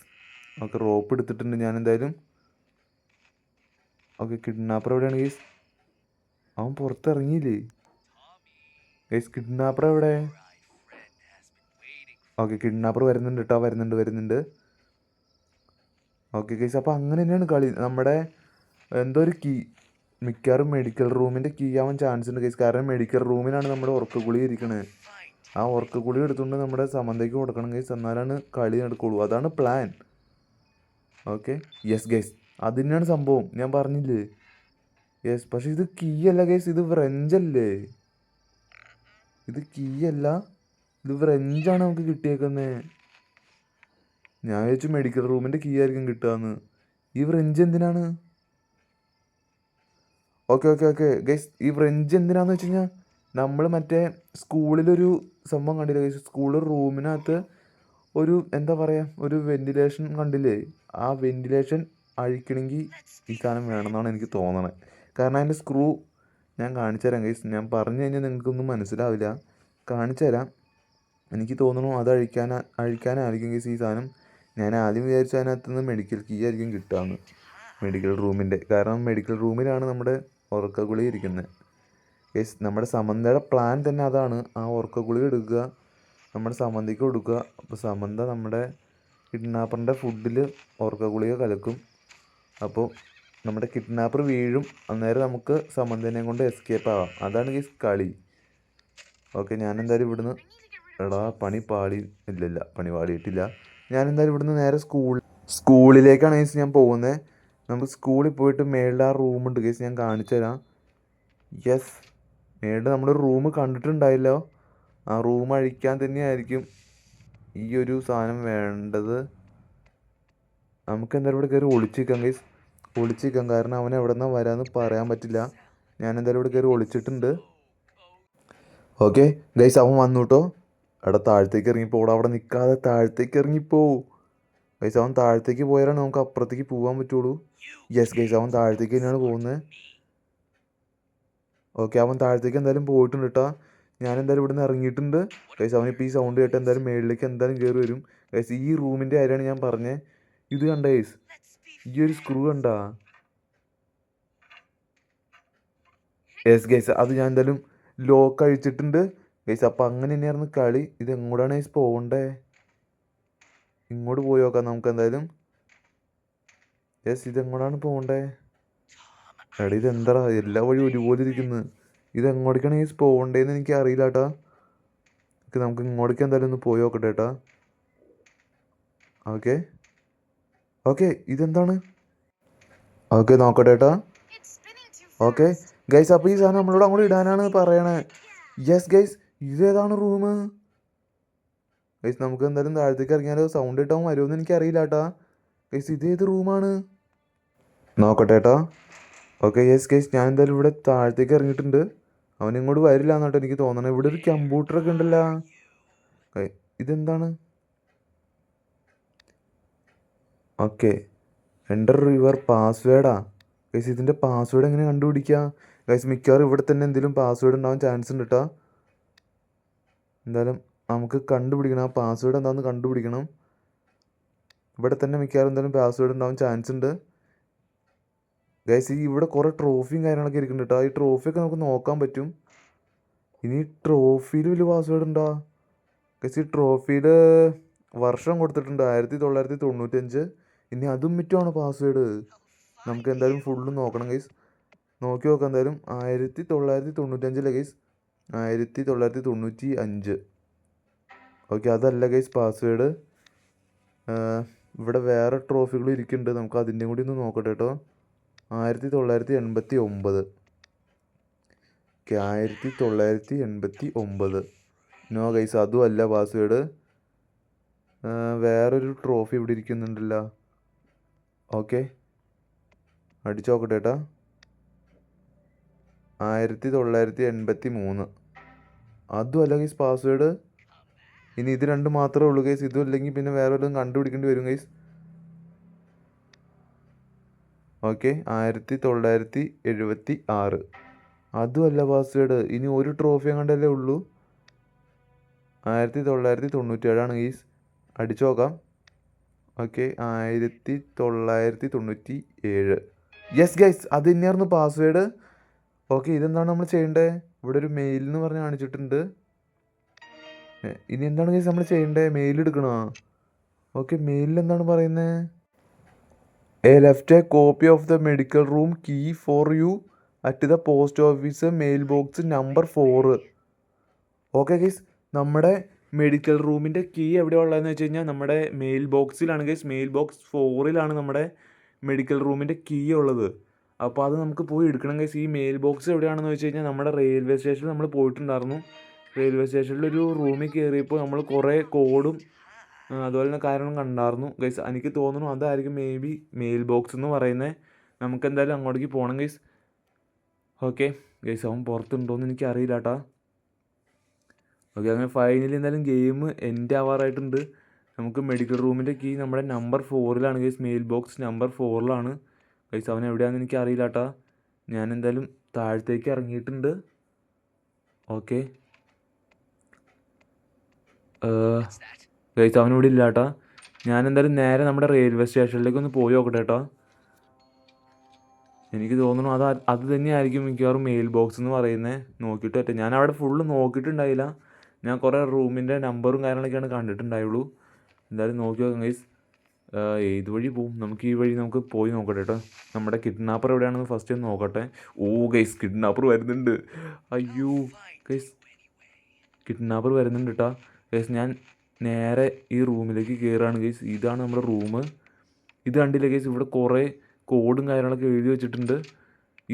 ഓക്കെ, റോപ്പ് എടുത്തിട്ടുണ്ട് ഞാൻ എന്തായാലും. ഓക്കെ, കിഡ്നാപ്പർ എവിടെയാണ് ഗൈസ്? അവൻ പുറത്തിറങ്ങിയില്ലേ ഗൈസ്? കിഡ്നാപ്പർ എവിടെ? ഓക്കെ, കിഡ്നാപ്പർ വരുന്നുണ്ട് കേട്ടോ, വരുന്നുണ്ട്. ഓക്കെ ഗൈസ്, അപ്പോൾ അങ്ങനെ തന്നെയാണ് കളി. നമ്മുടെ എന്തോ ഒരു കീ, മിക്കവാറും മെഡിക്കൽ റൂമിൻ്റെ കീ ആവാൻ ചാൻസ് ഉണ്ട് ഗൈസ്. കാരണം മെഡിക്കൽ റൂമിലാണ് നമ്മുടെ ഉറക്കഗുളി ഇരിക്കണത്. ആ ഉറക്കഗുളി എടുത്തുകൊണ്ട് നമ്മുടെ സമന്തയ്ക്ക് കൊടുക്കണം ഗൈസ്, എന്നാലാണ് കളി നടക്കുള്ളൂ. അതാണ് പ്ലാൻ. ഓക്കെ, യെസ് ഗൈസ്, അത് തന്നെയാണ് സംഭവം. ഞാൻ പറഞ്ഞില്ലേ യെസ്. പക്ഷേ ഇത് കീ അല്ല ഗൈസ്, ഇത് ഫ്രഞ്ചല്ലേ. ഇത് കീ അല്ല, ഇത് ഫ്രഞ്ചാണ് നമുക്ക് കിട്ടിയേക്കുന്നത്. ഞാൻ വിചാരിച്ചു മെഡിക്കൽ റൂമിൻ്റെ കീ ആയിരിക്കും കിട്ടുകയെന്ന്. ഈ ഫ്രഞ്ച് എന്തിനാണ്? ഓക്കെ ഓക്കെ ഓക്കെ ഗൈസ്, ഈ ഫ്രഞ്ച് എന്തിനാന്ന് വെച്ച് കഴിഞ്ഞാൽ നമ്മൾ മറ്റേ സ്കൂളിലൊരു സംഭവം കണ്ടില്ലേ ഗൈസ്, സ്കൂളിൽ റൂമിനകത്ത് ഒരു എന്താ പറയുക ഒരു വെന്റിലേഷൻ കണ്ടില്ലേ, ആ വെന്റിലേഷൻ അഴിക്കണമെങ്കിൽ ഈ സാധനം വേണമെന്നാണ് എനിക്ക് തോന്നണത്. കാരണം അതിൻ്റെ സ്ക്രൂ ഞാൻ കാണിച്ചു തരാം ഗൈസ്, ഞാൻ പറഞ്ഞു കഴിഞ്ഞാൽ നിങ്ങൾക്കൊന്നും മനസ്സിലാവില്ല, കാണിച്ചു തരാം. എനിക്ക് തോന്നുന്നു അത് അഴിക്കാനായിരിക്കും ഗൈസ് ഈ സാധനം. ഞാൻ ആദ്യം വിചാരിച്ചു അതിനകത്ത് നിന്ന് മെഡിക്കൽ കീ ആയിരിക്കും കിട്ടുകയെന്ന്, മെഡിക്കൽ റൂമിൻ്റെ. കാരണം മെഡിക്കൽ റൂമിലാണ് നമ്മുടെ ഉറക്കഗുളി ഇരിക്കുന്നത് ഗൈസ്. നമ്മുടെ സമന്തയുടെ പ്ലാൻ തന്നെ അതാണ്, ആ ഉറക്കഗുളി എടുക്കുക, നമ്മുടെ സമന്തയ്ക്ക് കൊടുക്കുക. അപ്പോൾ സമന്ത നമ്മുടെ കിഡ്നാപ്പറിൻ്റെ ഫുഡിൽ ഉറക്കഗുളിക കലക്കും. അപ്പോൾ നമ്മുടെ കിഡ്നാപ്പർ വീഴും, അന്നേരം നമുക്ക് സമന്തേനെയും കൊണ്ട് എസ്കേപ്പ് ആവാം. അതാണ് ഗൈസ് കളി. ഓക്കെ, ഞാനെന്തായാലും ഇവിടുന്ന് എടാ പണി പാളി ഇല്ലില്ല, പണി പാളിയിട്ടില്ല. ഞാനെന്തായാലും ഇവിടുന്ന് നേരെ സ്കൂളിലേക്കാണ് ഗൈസ് ഞാൻ പോകുന്നത്. നമുക്ക് സ്കൂളിൽ പോയിട്ട് മേളിൽ ആ റൂമുണ്ട് ഗൈസ്, ഞാൻ കാണിച്ചു തരാം. യെസ്, മേളിൽ നമ്മളൊരു റൂം കണ്ടിട്ടുണ്ടായല്ലോ, ആ റൂം അഴിക്കാൻ തന്നെയായിരിക്കും ഈ ഒരു സാധനം വേണ്ടത്. നമുക്ക് എന്തായാലും ഇവിടെ കയറി ഒളിച്ചിരിക്കാം ഗൈസ്, ഒളിച്ചിരിക്കാം. കാരണം അവൻ എവിടെ നിന്നാണ് വരാമെന്ന് പറയാൻ പറ്റില്ല. ഞാൻ എന്തായാലും ഇവിടെ കയറി ഒളിച്ചിട്ടുണ്ട്. ഓക്കെ ഗൈസ്, അവൻ വന്നു കേട്ടോ. എടാ താഴത്തേക്ക് ഇറങ്ങിപ്പോടാ, അവിടെ നിൽക്കാതെ താഴത്തേക്ക് ഇറങ്ങിപ്പോ ഗൈസ്. അവൻ താഴത്തേക്ക് പോയാലാണ് നമുക്ക് അപ്പുറത്തേക്ക് പോകാൻ പറ്റുള്ളൂ. യെസ് ഗൈസ്, അവൻ താഴത്തേക്ക് തന്നെയാണ് പോകുന്നത്. ഓക്കെ, അവൻ താഴത്തേക്ക് എന്തായാലും പോയിട്ടുണ്ട് കേട്ടോ. ഞാൻ എന്തായാലും ഇവിടെ നിന്ന് ഇറങ്ങിയിട്ടുണ്ട് ഗൈസ്. അവനിപ്പോൾ ഈ സൗണ്ട് കേട്ട് എന്തായാലും മേളിലേക്ക് എന്തായാലും കയറി വരും ഗൈസ്. ഈ റൂമിൻ്റെ കാര്യമാണ് ഞാൻ പറഞ്ഞത്. ഇത് കണ്ട ഗൈസ്, ഈ ഒരു സ്ക്രൂ കണ്ടാ? യെസ് ഗൈസ്, അത് ഞാൻ എന്തായാലും ലോക്ക് അഴിച്ചിട്ടുണ്ട് ഗൈസ്. അപ്പോൾ അങ്ങനെ തന്നെയായിരുന്നു കളി. ഇത് എങ്ങോട്ടാണ് ഗൈസ് പോകണ്ടേ? ഇങ്ങോട്ട് പോയി നോക്കാം നമുക്ക് എന്തായാലും. യെസ്, ഇതെങ്ങോട്ടാണ് പോകണ്ടേ? എടാ ഇതെന്താ എല്ലാ വഴിയും ഒരുപോലെ ഇരിക്കുന്നു. ഇതെങ്ങോട്ടേക്കാണ് ഗൈസ് പോകണ്ടേന്ന് എനിക്ക് അറിയില്ല കേട്ടാ. നമുക്ക് ഇങ്ങോട്ടേക്ക് എന്തായാലും ഒന്ന് പോയി നോക്കട്ടെ ഏട്ടാ. ഓക്കെ ഓക്കെ, ഇതെന്താണ്? ഓക്കെ നോക്കട്ടെ ഏട്ടാ. ഓക്കെ ഗൈസ്, അപ്പോൾ ഈ സാധനം നമ്മളോട് അങ്ങോട്ട് ഇടാനാണ് പറയണേ. യെസ് ഗൈസ്, ഇതേതാണ് റൂം ഗൈസ്? നമുക്ക് എന്തായാലും താഴത്തേക്ക് ഇറങ്ങിയാലോ, സൗണ്ട് ഇട്ടാൽ വരുമെന്ന് എനിക്കറിയില്ല കേട്ടാ ഗൈസ്. ഇതേത് റൂമാണ് നോക്കട്ടെ ഏട്ടാ. ഓക്കെ യെസ് ഗൈസ്, ഞാൻ എന്തായാലും ഇവിടെ താഴത്തേക്ക് ഇറങ്ങിയിട്ടുണ്ട്. അവൻ ഇങ്ങോട്ട് വരില്ല എന്നാട്ടോ എനിക്ക് തോന്നണേ. ഇവിടെ ഒരു കമ്പ്യൂട്ടറൊക്കെ ഉണ്ടല്ലോ. ഇതെന്താണ്? ഓക്കെ, എൻ്റർ യുവർ പാസ്വേഡാ ഗൈസ്. ഇതിൻ്റെ പാസ്വേഡ് എങ്ങനെ കണ്ടുപിടിക്കുക ഗൈസ്? മിക്കവാറും ഇവിടെ തന്നെ എന്തെങ്കിലും പാസ്വേഡ് ഉണ്ടാവാൻ ചാൻസ് ഉണ്ട് കേട്ടോ. എന്തായാലും നമുക്ക് കണ്ടുപിടിക്കണം, ആ പാസ്വേഡ് എന്താണെന്ന് കണ്ടുപിടിക്കണം. ഇവിടെ തന്നെ മിക്കവാറും എന്തായാലും പാസ്വേഡ് ഉണ്ടാവാൻ ചാൻസ് ഉണ്ട് ഗൈസ്. ഈ ഇവിടെ കുറേ ട്രോഫിയും കാര്യങ്ങളൊക്കെ ഇരിക്കുന്നുണ്ട് കേട്ടോ. ഈ ട്രോഫിയൊക്കെ നമുക്ക് നോക്കാൻ പറ്റും. ഇനി ട്രോഫിയിൽ വലിയ പാസ്വേഡ് ഉണ്ടോ ഗൈസ്? ഈ ട്രോഫിയിൽ വർഷം കൊടുത്തിട്ടുണ്ട് 1995. ഇനി അതും മറ്റുമാണ് പാസ്വേഡ്. നമുക്ക് എന്തായാലും ഫുള്ള് നോക്കണം ഗൈസ്. നോക്കി നോക്കാം എന്തായാലും. 1995 ഗൈസ്, 1995. ഓക്കെ, അതല്ല ഗൈസ് പാസ്വേഡ്. ഇവിടെ വേറെ ട്രോഫികൾ ഇരിക്കുന്നുണ്ട്, നമുക്ക് അതിൻ്റെയും കൂടി ഒന്ന് നോക്കട്ടെ കേട്ടോ. 1989. ഓക്കെ, 1989. നോ ഗൈസ്, അതും അല്ല പാസ്വേഡ്. വേറൊരു ട്രോഫി ഇവിടെ ഇരിക്കുന്നുണ്ടല്ലോ. ഓക്കെ, അടിച്ചു നോക്കട്ടെ ഏട്ടാ. 1983. അതും അല്ല ഗൈസ് പാസ്വേഡ്. ഇനി ഇത് രണ്ടും മാത്രമേ ഉള്ളൂ ഗൈസ്. ഇതും അല്ലെങ്കിൽ പിന്നെ വേറെ വല്ലതും കണ്ടുപിടിക്കേണ്ടി വരും ഗൈസ്. ഓക്കെ, 1976. അതും അല്ല പാസ്വേഡ്. ഇനി ഒരു ട്രോഫി കണ്ടല്ലേ ഉള്ളൂ. 1997 ഗൈസ്. അടിച്ചു നോക്കാം. ഓക്കെ, 1997. യെസ് ഗൈസ്, അത് തന്നെയായിരുന്നു പാസ്വേഡ്. ഓക്കെ, ഇതെന്താണ് നമ്മൾ ചെയ്യേണ്ടത്? ഇവിടെ ഒരു മെയിൽ എന്ന് പറഞ്ഞ് കാണിച്ചിട്ടുണ്ട്. ഇനി എന്താണ് ഗൈസ് നമ്മൾ ചെയ്യേണ്ടത്? മെയിൽ എടുക്കണോ? ഓക്കെ, മെയിലിൽ എന്താണ് പറയുന്നത്? Left a copy of the medical room key for you at the post office mail box number 4. Okay guys, നമ്മുടെ മെഡിക്കൽ റൂമിൻ്റെ കീ എവിടെയാണ് ഉള്ളതെന്ന് വെച്ച് കഴിഞ്ഞാൽ നമ്മുടെ മെയിൽ ബോക്സിലാണ് ഗൈസ്. മെയിൽ ബോക്സ് 4 നമ്മുടെ മെഡിക്കൽ റൂമിൻ്റെ കീ ഉള്ളത്. അപ്പോൾ അത് നമുക്ക് പോയി എടുക്കണം ഗൈസ്. ഈ മെയിൽ ബോക്സ് എവിടെയാണെന്ന് വെച്ച് കഴിഞ്ഞാൽ നമ്മുടെ റെയിൽവേ സ്റ്റേഷനിൽ നമ്മൾ പോയിട്ടുണ്ടായിരുന്നു. റെയിൽവേ സ്റ്റേഷനിലൊരു റൂമിൽ കയറിയപ്പോൾ നമ്മൾ കുറേ കോഡും അതുപോലെ തന്നെ കാരണം കണ്ടായിരുന്നു ഗൈസ്. എനിക്ക് തോന്നുന്നു അതായിരിക്കും മേ ബി മെയിൽ ബോക്സ് എന്ന് പറയുന്നത്. നമുക്ക് എന്തായാലും അങ്ങോട്ടേക്ക് പോകണം ഗൈസ്. ഓക്കെ ഗൈസ്, അവൻ പുറത്തുണ്ടോയെന്ന് എനിക്ക് അറിയില്ല കേട്ടാ. ഓക്കെ, അങ്ങനെ ഫൈനലി എന്തായാലും ഗെയിം എൻഡ് ആവാറായിട്ടുണ്ട്. നമുക്ക് മെഡിക്കൽ റൂമിൻ്റെ കീ നമ്മുടെ number 4 guys, mail box number 4 guys. അവൻ എവിടെയാണെന്ന് എനിക്ക് അറിയില്ല കേട്ടാ. ഞാൻ എന്തായാലും താഴത്തേക്ക് ഇറങ്ങിയിട്ടുണ്ട്. ഓക്കെ ഗൈസ്, അവനിവിടെ ഇല്ല കേട്ടാ. ഞാൻ എന്തായാലും നേരെ നമ്മുടെ റെയിൽവേ സ്റ്റേഷനിലേക്ക് ഒന്ന് പോയി നോക്കട്ടെ കേട്ടോ. എനിക്ക് തോന്നുന്നു അത് തന്നെയായിരിക്കും മിക്കവാറും മെയിൽ ബോക്സ് എന്ന് പറയുന്നത്. നോക്കിയിട്ട് പറ്റും. ഞാൻ അവിടെ ഫുള്ള് നോക്കിയിട്ടുണ്ടായില്ല. ഞാൻ കുറേ റൂമിൻ്റെ നമ്പറും കാര്യങ്ങളൊക്കെയാണ് കണ്ടിട്ടുണ്ടായുള്ളൂ. എന്തായാലും നോക്കി നോക്കാം ഗൈസ്. ഏത് വഴി പോവും? നമുക്ക് ഈ വഴി നമുക്ക് പോയി നോക്കട്ടെ കേട്ടോ. നമ്മുടെ കിഡ്നാപ്പർ എവിടെയാണെന്ന് ഫസ്റ്റ് ഒന്ന് നോക്കട്ടെ. ഓ ഗൈസ്, കിഡ്നാപ്പർ വരുന്നുണ്ട്. അയ്യോ ഗൈസ്, കിഡ്നാപ്പർ വരുന്നുണ്ട് കേട്ടോ. ഗൈസ്, ഞാൻ നേരെ ഈ റൂമിലേക്ക് കയറുകയാണ് ഗൈസ്. ഇതാണ് നമ്മുടെ റൂം. ഇത് കണ്ടില്ല ഗൈസ്, ഇവിടെ കുറേ കോഡും കാര്യങ്ങളൊക്കെ എഴുതി വെച്ചിട്ടുണ്ട്.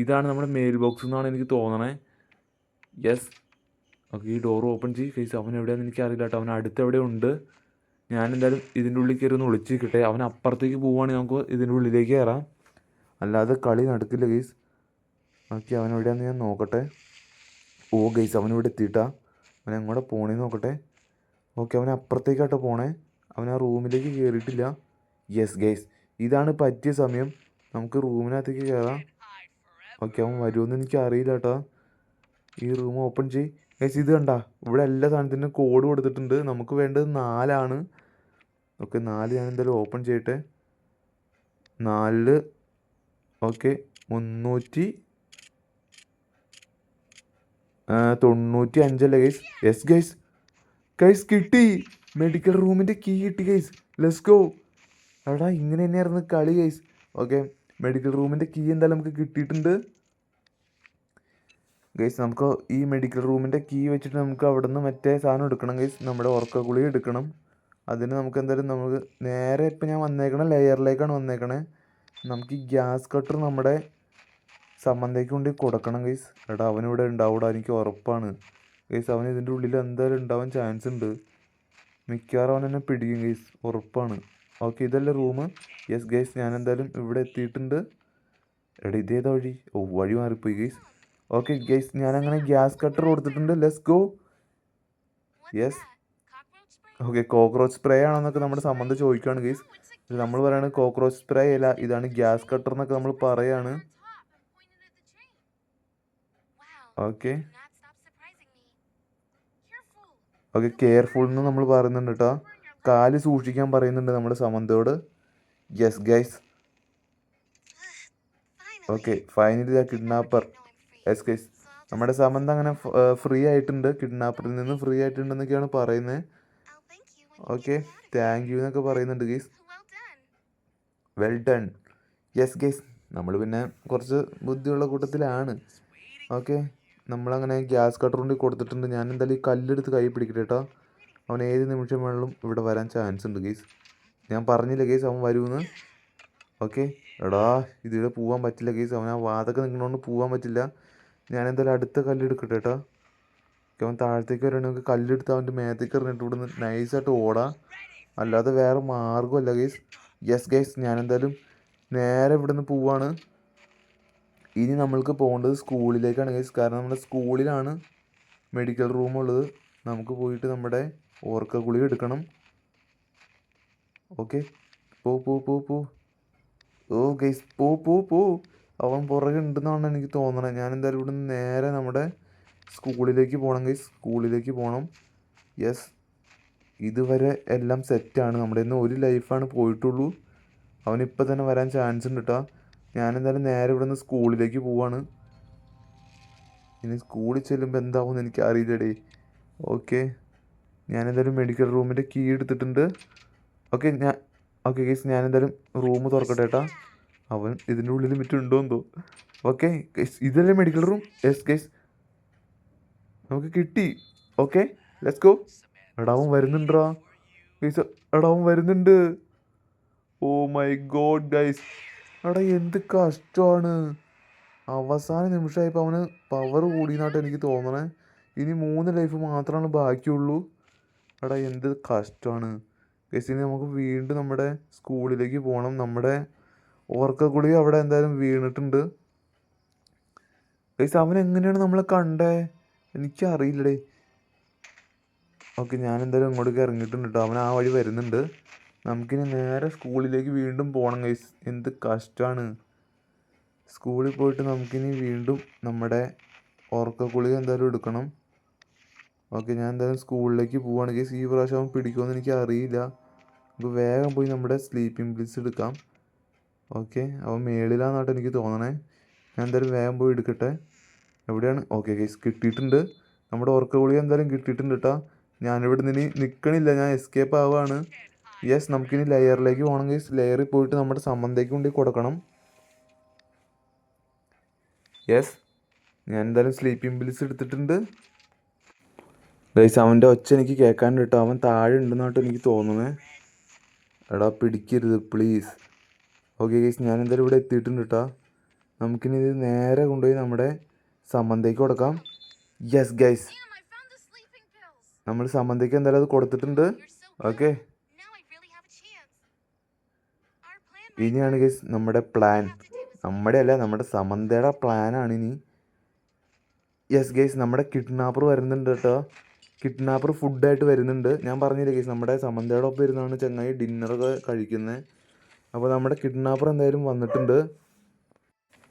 ഇതാണ് നമ്മുടെ മെയിൽ ബോക്സ് എന്നാണ് എനിക്ക് തോന്നണേ. യെസ്. ഓക്കെ, ഈ ഡോർ ഓപ്പൺ ചെയ്യും ഗൈസ്. അവൻ എവിടെയാണെന്ന് എനിക്ക് അറിയില്ല കേട്ടോ. അവൻ അടുത്ത് എവിടെ ഉണ്ട്. ഞാൻ എന്തായാലും ഇതിൻ്റെ ഉള്ളിൽ കയറി ഒന്ന് വിളിച്ചിരിക്കട്ടെ. അവൻ അപ്പുറത്തേക്ക് പോവുകയാണെങ്കിൽ നമുക്ക് ഇതിൻ്റെ ഉള്ളിലേക്ക് കയറാം. അല്ലാതെ കളി നടക്കില്ല ഗൈസ്. ഓക്കെ, അവൻ എവിടെയാണെന്ന് ഞാൻ നോക്കട്ടെ. ഓ ഗൈസ്, അവനിവിടെ എത്തിയിട്ടാ. അവൻ എങ്ങോട്ട് പോണേന്ന് നോക്കട്ടെ. ഓക്കെ, അവൻ അപ്പുറത്തേക്കാട്ടോ പോണേ. അവൻ ആ റൂമിലേക്ക് കയറിയിട്ടില്ല. യെസ് ഗൈസ്, ഇതാണ് പറ്റിയ സമയം. നമുക്ക് റൂമിനകത്തേക്ക് കയറാം. ഓക്കെ, അവൻ വരുമെന്ന് എനിക്ക് അറിയില്ല കേട്ടോ. ഈ റൂം ഓപ്പൺ ചെയ് ഗൈസ്. ഇത് കണ്ട, ഇവിടെ എല്ലാ സാധനത്തിനും കോഡ് കൊടുത്തിട്ടുണ്ട്. നമുക്ക് വേണ്ടത് 4. ഓക്കെ, 4 ഞാൻ എന്തായാലും ഓപ്പൺ ചെയ്യട്ടെ. 4 ഓക്കെ 395 അല്ലേ ഗൈസ്? Yes guys. ഗൈസ് കിട്ടി, മെഡിക്കൽ റൂമിൻ്റെ കീ കിട്ടി ഗൈസ്. Let's go. എടാ, ഇങ്ങനെ തന്നെയായിരുന്നു കളി ഗൈസ്. ഓക്കെ, മെഡിക്കൽ റൂമിൻ്റെ കീ എന്തായാലും നമുക്ക് കിട്ടിയിട്ടുണ്ട് ഗൈസ്. നമുക്ക് ഈ മെഡിക്കൽ റൂമിൻ്റെ കീ വെച്ചിട്ട് നമുക്ക് അവിടെ നിന്ന് മറ്റേ സാധനം എടുക്കണം ഗൈസ്. നമ്മുടെ ഉറക്ക ഗുളിക എടുക്കണം. അതിന് നമുക്ക് എന്തായാലും നമുക്ക് നേരെ ഇപ്പം ഞാൻ വന്നേക്കണ ലെയറിലേക്കാണ് വന്നേക്കണേ. നമുക്ക് ഈ ഗ്യാസ് കട്ടർ നമ്മുടെ സമ്മന്തയ്ക്ക് കൊണ്ട് കൊടുക്കണം ഗൈസ്. എടാ, അവനിവിടെ ഉണ്ടാവൂടാ, എനിക്ക് ഉറപ്പാണ് ഗൈസ്. അവൻ ഇതിൻ്റെ ഉള്ളിൽ എന്തായാലും ഉണ്ടാവാൻ ചാൻസ് ഉണ്ട്. മിക്കവാറും അവൻ എന്നെ പിടിക്കും ഗൈസ്, ഉറപ്പാണ്. ഓക്കെ, ഇതല്ലേ റൂം? യെസ് ഗൈസ്, ഞാൻ എന്തായാലും ഇവിടെ എത്തിയിട്ടുണ്ട്. എടാ, ഇതേതാ വഴി? ഓ, വഴി മാറിപ്പോയി ഗൈസ്. ഓക്കെ ഗൈസ്, ഞാനങ്ങനെ ഗ്യാസ് കട്ടർ കൊടുത്തിട്ടുണ്ട്. Let's go. Yes. Okay, cockroach spray ആണെന്നൊക്കെ നമ്മുടെ സംബന്ധം ചോദിക്കുകയാണ് ഗൈസ്. നമ്മൾ പറയുന്നത് കോക്രോച്ച് സ്പ്രേ അല്ല, ഇതാണ് ഗ്യാസ് കട്ടർ എന്നൊക്കെ നമ്മൾ പറയാണ്. ഓക്കെ ഓക്കെ, കെയർഫുൾ എന്ന് നമ്മൾ പറയുന്നുണ്ട് കേട്ടോ. കാല് സൂക്ഷിക്കാൻ പറയുന്നുണ്ട് നമ്മുടെ സമന്തയോട്. Yes guys. Okay, finally the kidnapper. Yes guys, നമ്മുടെ സമന്ത അങ്ങനെ ഫ്രീ ആയിട്ടുണ്ട്. കിഡ്നാപ്പറിൽ നിന്ന് ഫ്രീ ആയിട്ടുണ്ടെന്നൊക്കെയാണ് പറയുന്നത്. ഓക്കെ, താങ്ക് യു എന്നൊക്കെ പറയുന്നുണ്ട് guys. Well done. Yes guys, നമ്മൾ പിന്നെ കുറച്ച് ബുദ്ധിയുള്ള കൂട്ടത്തിലാണ്. ഓക്കെ, നമ്മളങ്ങനെ ഗ്യാസ് കട്ടർ കൊണ്ട് കൊടുത്തിട്ടുണ്ട്. ഞാൻ എന്തായാലും ഈ കല്ലെടുത്ത് കൈ പിടിക്കട്ടെ കേട്ടോ. അവൻ ഏത് നിമിഷം വേണമെങ്കിലും ഇവിടെ വരാൻ ചാൻസ് ഉണ്ട് ഗൈസ്. ഞാൻ പറഞ്ഞില്ല ഗൈസ് അവൻ വരുമെന്ന്. ഓക്കെ, എടാ, ഇതിവിടെ പോകാൻ പറ്റില്ല ഗൈസ്. അവൻ ആ വാതൊക്കെ നിൽക്കണോണ്ട് പോകാൻ പറ്റില്ല. ഞാൻ എന്തായാലും അടുത്ത കല്ലെടുക്കട്ടെ കേട്ടോ. അവൻ താഴത്തേക്ക് വരണമെങ്കിൽ കല്ലെടുത്ത് അവൻ്റെ മേത്തേക്ക് എറിഞ്ഞിട്ട് ഇവിടെ നിന്ന് നൈസായിട്ട് ഓടാം. അല്ലാതെ വേറെ മാർഗ്ഗമല്ല ഗൈസ്. യെസ് ഗൈസ്, ഞാൻ എന്തായാലും നേരെ ഇവിടെ നിന്ന് പോവാണ്. ഇനി നമ്മൾക്ക് പോകേണ്ടത് സ്കൂളിലേക്കാണ് ഗൈസ്. കാരണം നമ്മുടെ സ്കൂളിലാണ് മെഡിക്കൽ റൂമുള്ളത്. നമുക്ക് പോയിട്ട് നമ്മുടെ ഓർക്ക ഗുളിക എടുക്കണം. ഓക്കെ, പോ പോ പോ പോ. ഓ ഗൈസ്, പോ പോ പോ. അവൻ പുറകെ ഉണ്ടെന്നാണ് എനിക്ക് തോന്നണത്. ഞാൻ എന്തായാലും ഇവിടെ നിന്ന് നേരെ നമ്മുടെ സ്കൂളിലേക്ക് പോകണം ഗൈസ്. സ്കൂളിലേക്ക് പോകണം. യെസ്, ഇതുവരെ എല്ലാം സെറ്റാണ്. നമ്മുടെ ഇന്ന് ഒരു ലൈഫാണ് പോയിട്ടുള്ളൂ. അവനിപ്പോൾ തന്നെ വരാൻ ചാൻസ് ഉണ്ട് കേട്ടോ. ഞാനെന്തായാലും നേരെ ഇവിടെ നിന്ന് സ്കൂളിലേക്ക് പോവാണ്. ഇനി സ്കൂളിൽ ചെല്ലുമ്പോൾ എന്താവുമെന്ന് എനിക്ക് അറിയില്ലടേ. ഓക്കെ, ഞാനെന്തായാലും മെഡിക്കൽ റൂമിൻ്റെ കീ എടുത്തിട്ടുണ്ട്. ഓക്കെ ഗൈസ്, ഞാനെന്തായാലും റൂം തുറക്കട്ടെ കേട്ടോ. അവൻ ഇതിൻ്റെ ഉള്ളിൽ മറ്റുണ്ടോ എന്തോ. ഓക്കെ ഗൈസ്, ഇതല്ലേ മെഡിക്കൽ റൂം? യെസ് ഗൈസ്, നമുക്ക് കിട്ടി. Okay, let's go. എടാ, അവൻ വരുന്നുണ്ടോ ഗൈസ്? എടാ, അവൻ വരുന്നുണ്ട്. Oh my God guys. എടാ, എന്ത് കഷ്ടമാണ്. അവസാന നിമിഷമായപ്പോൾ അവന് പവർ കൂടിയെന്നായിട്ട് എനിക്ക് തോന്നണേ. ഇനി 3 ലൈഫ് മാത്രമാണ് ബാക്കിയുള്ളൂ. എടാ, എന്ത് കഷ്ടമാണ് ഗൈസ്. ഇനി നമുക്ക് വീണ്ടും നമ്മുടെ സ്കൂളിലേക്ക് പോകണം. നമ്മുടെ ഓർക്ക ഗുളിക അവിടെ എന്തായാലും വീണിട്ടുണ്ട് ഗൈസ് അവൻ എങ്ങനെയാണ് നമ്മളെ കണ്ടേ? എനിക്കറിയില്ലടേ. ഓക്കെ, ഞാൻ എന്തായാലും ഇങ്ങോട്ടേക്ക് ഇറങ്ങിയിട്ടുണ്ട് കേട്ടോ. അവൻ ആ വഴി വരുന്നുണ്ട്. നമുക്കിനി നേരെ സ്കൂളിലേക്ക് വീണ്ടും പോകണം ഗൈസ്. എന്ത് കഷ്ടമാണ്. സ്കൂളിൽ പോയിട്ട് നമുക്കിനി വീണ്ടും നമ്മുടെ ഉറക്കക്കുളിക എന്തായാലും എടുക്കണം. ഓക്കെ, ഞാൻ എന്തായാലും സ്കൂളിലേക്ക് പോവുകയാണ് ഗൈസ്. ഈ പ്രാവശ്യം അവൻ പിടിക്കുമെന്ന് എനിക്ക് അറിയില്ല. നമുക്ക് വേഗം പോയി നമ്മുടെ സ്ലീപ്പിംഗ് പിൽസ് എടുക്കാം. ഓക്കെ, അവൻ മേളിലാന്നാട്ടോ എനിക്ക് തോന്നണേ. ഞാൻ എന്തായാലും വേഗം പോയി എടുക്കട്ടെ. എവിടെയാണ്? ഓക്കെ ഗൈസ്, കിട്ടിയിട്ടുണ്ട്. നമ്മുടെ ഉറക്ക ഗുളിക എന്തായാലും കിട്ടിയിട്ടുണ്ട് കേട്ടോ. ഞാനിവിടെ നിന്ന് നിൽക്കണില്ല, ഞാൻ എസ്കേപ്പ് ആവുകയാണ്. യെസ്, നമുക്കിനി ലെയറിലേക്ക് പോകണം ഗൈസ്. ലെയറിൽ പോയിട്ട് നമ്മുടെ സമന്തയ്ക്ക് കൊണ്ടുപോയി കൊടുക്കണം. യെസ്, ഞാൻ എന്തായാലും സ്ലീപ്പിംഗ് പിൽസ് എടുത്തിട്ടുണ്ട് ഗൈസ്. അവൻ്റെ ഒച്ച എനിക്ക് കേൾക്കാണ്ട് കേട്ടോ. അവൻ താഴെ ഉണ്ടെന്നാട്ടോ എനിക്ക് തോന്നുന്നത്. എടാ പിടിക്കരുത് പ്ലീസ്. ഓക്കെ ഗൈസ്, ഞാൻ എന്തായാലും ഇവിടെ എത്തിയിട്ടുണ്ട് കേട്ടോ. നമുക്കിനി ഇത് നേരെ കൊണ്ടുപോയി നമ്മുടെ സമന്തയ്ക്ക് കൊടുക്കാം. യെസ് ഗൈസ്, നമ്മൾ സമന്തയ്ക്ക് എന്തായാലും അത് കൊടുത്തിട്ടുണ്ട്. ഓക്കെ, ഇനിയാണ് ഗൈസ് നമ്മുടെ പ്ലാൻ. നമ്മുടെ അല്ല, നമ്മുടെ സമന്തയുടെ പ്ലാനാണ് ഇനി. യെസ് ഗൈസ്, നമ്മുടെ കിഡ്നാപ്പർ വരുന്നുണ്ട് കേട്ടോ. കിഡ്നാപ്പർ ഫുഡായിട്ട് വരുന്നുണ്ട്. ഞാൻ പറഞ്ഞില്ലേ ഗൈസ്, നമ്മുടെ സമന്തയുടെ ഒപ്പം ഇരുന്നാണ് ചങ്ങായി ഡിന്നറൊക്കെ കഴിക്കുന്നത്. അപ്പോൾ നമ്മുടെ കിഡ്നാപ്പർ എന്തായാലും വന്നിട്ടുണ്ട്.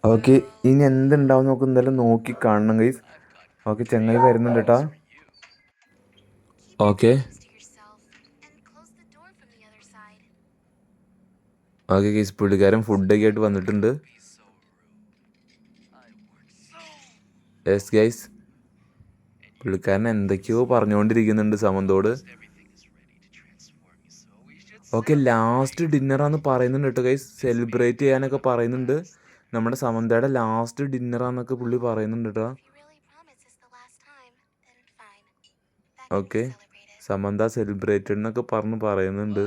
ഓക്കെ, ഇനി എന്തുണ്ടാവും നമുക്ക് എന്തായാലും നോക്കി കാണണം ഗൈസ്. ഓക്കെ, ചങ്ങായി വരുന്നുണ്ട് കേട്ടോ. ഓക്കെ ഓക്കെ ഗൈസ്, പുള്ളിക്കാരൻ ഫുഡൊക്കെ ആയിട്ട് വന്നിട്ടുണ്ട്. യെസ് ഗൈസ്, പുള്ളിക്കാരൻ എന്തൊക്കെയോ പറഞ്ഞുകൊണ്ടിരിക്കുന്നുണ്ട് സമന്തോട്. ഓക്കെ, ലാസ്റ്റ് ഡിന്നറാന്ന് പറയുന്നുണ്ട് കേട്ടോ ഗൈസ്. സെലിബ്രേറ്റ് ചെയ്യാനൊക്കെ പറയുന്നുണ്ട്. നമ്മുടെ സമന്തയുടെ ലാസ്റ്റ് ഡിന്നറാന്നൊക്കെ പുള്ളി പറയുന്നുണ്ട് കേട്ടോ. ഓക്കെ, സമന്ത സെലിബ്രേറ്റഡ് എന്നൊക്കെ പറയുന്നുണ്ട്.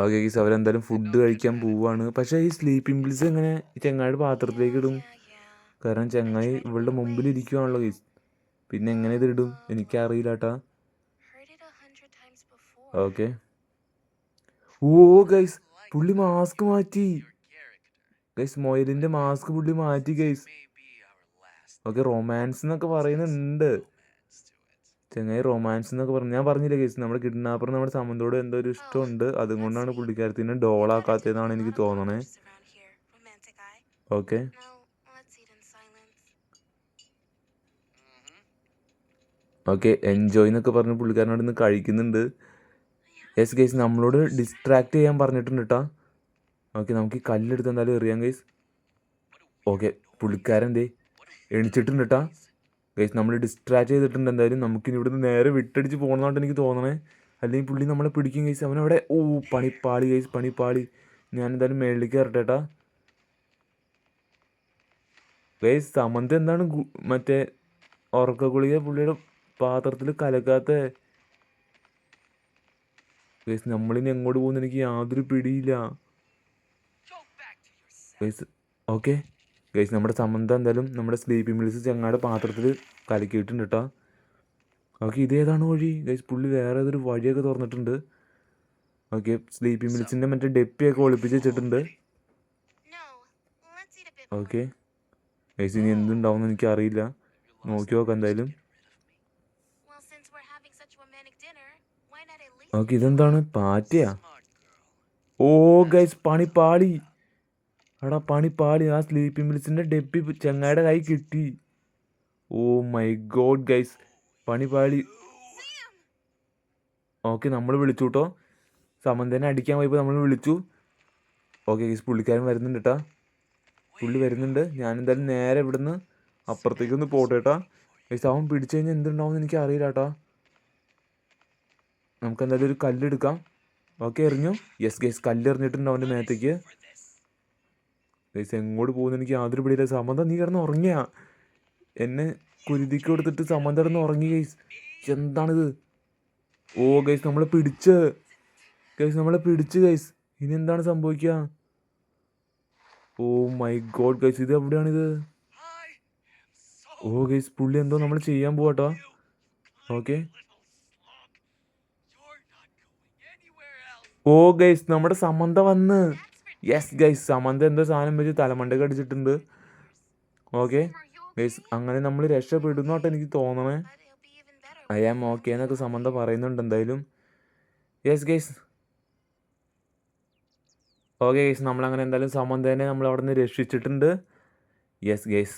ഓക്കെ ഗൈസ്, അവരെന്തായാലും ഫുഡ് കഴിക്കാൻ പോവാണ്. പക്ഷേ ഈ സ്ലീപ്പിംഗ് പിൽസ് എങ്ങനെ ചെങ്ങായിയുടെ പാത്രത്തിലേക്ക് ഇടും? കാരണം ചെങ്ങായി ഇവളുടെ മുമ്പിൽ ഇരിക്കുവാണല്ലോ ഗൈസ്. പിന്നെ എങ്ങനെ ഇത് ഇടും എനിക്കറിയില്ല കേട്ടാ. ഓക്കെ, ഓ ഗൈസ്, പുള്ളി മാസ്ക് മാറ്റി ഗൈസ്. മൊയലിൻ്റെ മാസ്ക് പുള്ളി മാറ്റി ഗൈസ്. ഓക്കെ, റൊമാൻസ് എന്നൊക്കെ പറയുന്നുണ്ട് ചെങ്ങായി. റൊമാൻസ് എന്നൊക്കെ പറഞ്ഞു. ഞാൻ പറഞ്ഞില്ലേ ഗൈസ്, നമ്മുടെ കിഡ്നാപ്പർ നമ്മുടെ സമന്തോട് എന്തോ ഒരു ഇഷ്ടമുണ്ട്. അതുകൊണ്ടാണ് പുള്ളിക്കാരത്തിനെ ഡോളാക്കാത്തതെന്നാണ് എനിക്ക് തോന്നണേ. ഓക്കെ ഓക്കെ, എൻജോയ് എന്നൊക്കെ പറഞ്ഞ് പുള്ളിക്കാരനോട് ഇന്ന് കഴിക്കുന്നുണ്ട്. യെസ് ഗൈസ്, നമ്മളോട് ഡിസ്ട്രാക്ട് ചെയ്യാൻ പറഞ്ഞിട്ടുണ്ട് കേട്ടോ. ഓക്കെ, നമുക്ക് ഈ കല്ലെടുത്ത് എന്തായാലും എറിയാം ഗൈസ്. ഓക്കെ, പുള്ളിക്കാരൻ എന്തേ എണിച്ചിട്ടുണ്ട് കേട്ടോ ഗൈസ്. നമ്മൾ ഡിസ്ട്രാക്ട് ചെയ്തിട്ടുണ്ട്. എന്തായാലും നമുക്കിനി ഇവിടുന്ന് നേരെ വിട്ടടിച്ച് പോകണമെന്നാണ് എനിക്ക് തോന്നണേ. അല്ലെങ്കിൽ പുള്ളി നമ്മളെ പിടിക്കും ഗൈസ്. അവനവിടെ പണിപ്പാളി ഗൈസ്, പണിപ്പാളി. ഞാൻ എന്തായാലും മേളിലേക്ക് കയറട്ടെ കേട്ടാ ഗൈസ്. സമന്ത എന്താണ് മറ്റേ ഉറക്ക ഗുളിക പുള്ളിയുടെ പാത്രത്തിൽ കലക്കാത്ത ഗൈസ്. നമ്മളിനി എങ്ങോട്ട് പോകുന്ന എനിക്ക് യാതൊരു പിടിയില്ല ഗൈസ്. ഓക്കെ ഗൈസ്, നമ്മുടെ സമന്ത എന്തായാലും നമ്മുടെ സ്ലീപ്പിംഗ് പിൽസ് ചങ്ങാടെ പാത്രത്തിൽ കലക്കിയിട്ടുണ്ട് കേട്ടോ. ഓക്കെ, ഇതേതാണ് വഴി ഗൈസ്? പുള്ളി വേറെ ഏതൊരു വഴിയൊക്കെ തുറന്നിട്ടുണ്ട്. ഓക്കെ, സ്ലീപ്പിംഗ് പിൽസിൻ്റെ മറ്റേ ഡെപ്പിയൊക്കെ ഒളിപ്പിച്ച് വെച്ചിട്ടുണ്ട്. ഓക്കെ ഗൈസ്, ഇനി എന്തുണ്ടാവും എന്ന് എനിക്കറിയില്ല. നോക്കി നോക്കാം എന്തായാലും. ഓക്കെ, ഇതെന്താണ്? പാറ്റയാ? ഓ ഗൈസ്, പണിപ്പാളി. എടാ പണിപ്പാളി, ആ സ്ലീപ്പിംഗ് പിൽസിൻ്റെ ഡെപ്പി ചങ്ങായുടെ കൈ കിട്ടി. ഓ മൈ ഗോഡ് ഗൈസ്, പണിപ്പാളി. ഓക്കെ, നമ്മൾ വിളിച്ചു കേട്ടോ. സമന്തേനെ അടിക്കാൻ പോയപ്പോൾ നമ്മൾ വിളിച്ചു. ഓക്കെ ഗൈസ്, പുള്ളിക്കാരൻ വരുന്നുണ്ട് കേട്ടോ. പുള്ളി വരുന്നുണ്ട്. ഞാൻ എന്തായാലും നേരെ ഇവിടുന്ന് അപ്പുറത്തേക്കൊന്ന് പോട്ടെ കേട്ടോ ഗൈസ്. അവൻ പിടിച്ചു കഴിഞ്ഞാൽ എന്തുണ്ടാവും എന്ന് എനിക്ക് അറിയില്ല കേട്ടോ. നമുക്ക് എന്തായാലും ഒരു കല്ലെടുക്കാം. ഓക്കെ, എറിഞ്ഞു. യെസ് ഗൈസ്, കല്ലെറിഞ്ഞിട്ടുണ്ട് അവൻ്റെ മേത്തേക്ക് ഗൈസ്. എങ്ങോട്ട് പോകുന്നു എനിക്ക് യാതൊരു പിടിയില്ല. സമന്ത നീ കിടന്ന് ഉറങ്ങിയ എന്നെ കുരുതിക്ക് കൊടുത്തിട്ട് സമന്ത കിടന്ന് ഉറങ്ങി ഗൈസ്. എന്താണിത്? ഓ ഗൈസ്, നമ്മളെ പിടിച്ച് ഗൈസ്. ഇനി എന്താണ് സംഭവിക്കുക? ഓ മൈ ഗോഡ് ഗൈസ്, ഇത് എവിടെയാണിത്? ഓ ഗൈസ്, പുള്ളി എന്തോ നമ്മൾ ചെയ്യാൻ പോവാട്ടോ. ഓക്കെ, ഓ ഗൈസ്, നമ്മുടെ സമന്ത വന്ന്. യെസ് ഗൈസ്, സമന്ത എന്തോ സാധനം വെച്ച് തലമണ്ടക്ക് അടിച്ചിട്ടുണ്ട്. ഓക്കെ ഗൈസ്, അങ്ങനെ നമ്മൾ രക്ഷപ്പെടുന്നോട്ട് എനിക്ക് തോന്നണേ. ഐ ആം ഓക്കെ എന്നൊക്കെ സമന്ത പറയുന്നുണ്ട് എന്തായാലും. യെസ് ഗൈസ്, ഓക്കെ ഗൈസ്, നമ്മളങ്ങനെ എന്തായാലും സമന്തേനെ നമ്മൾ അവിടെ നിന്ന് രക്ഷിച്ചിട്ടുണ്ട്. യെസ് ഗൈസ്,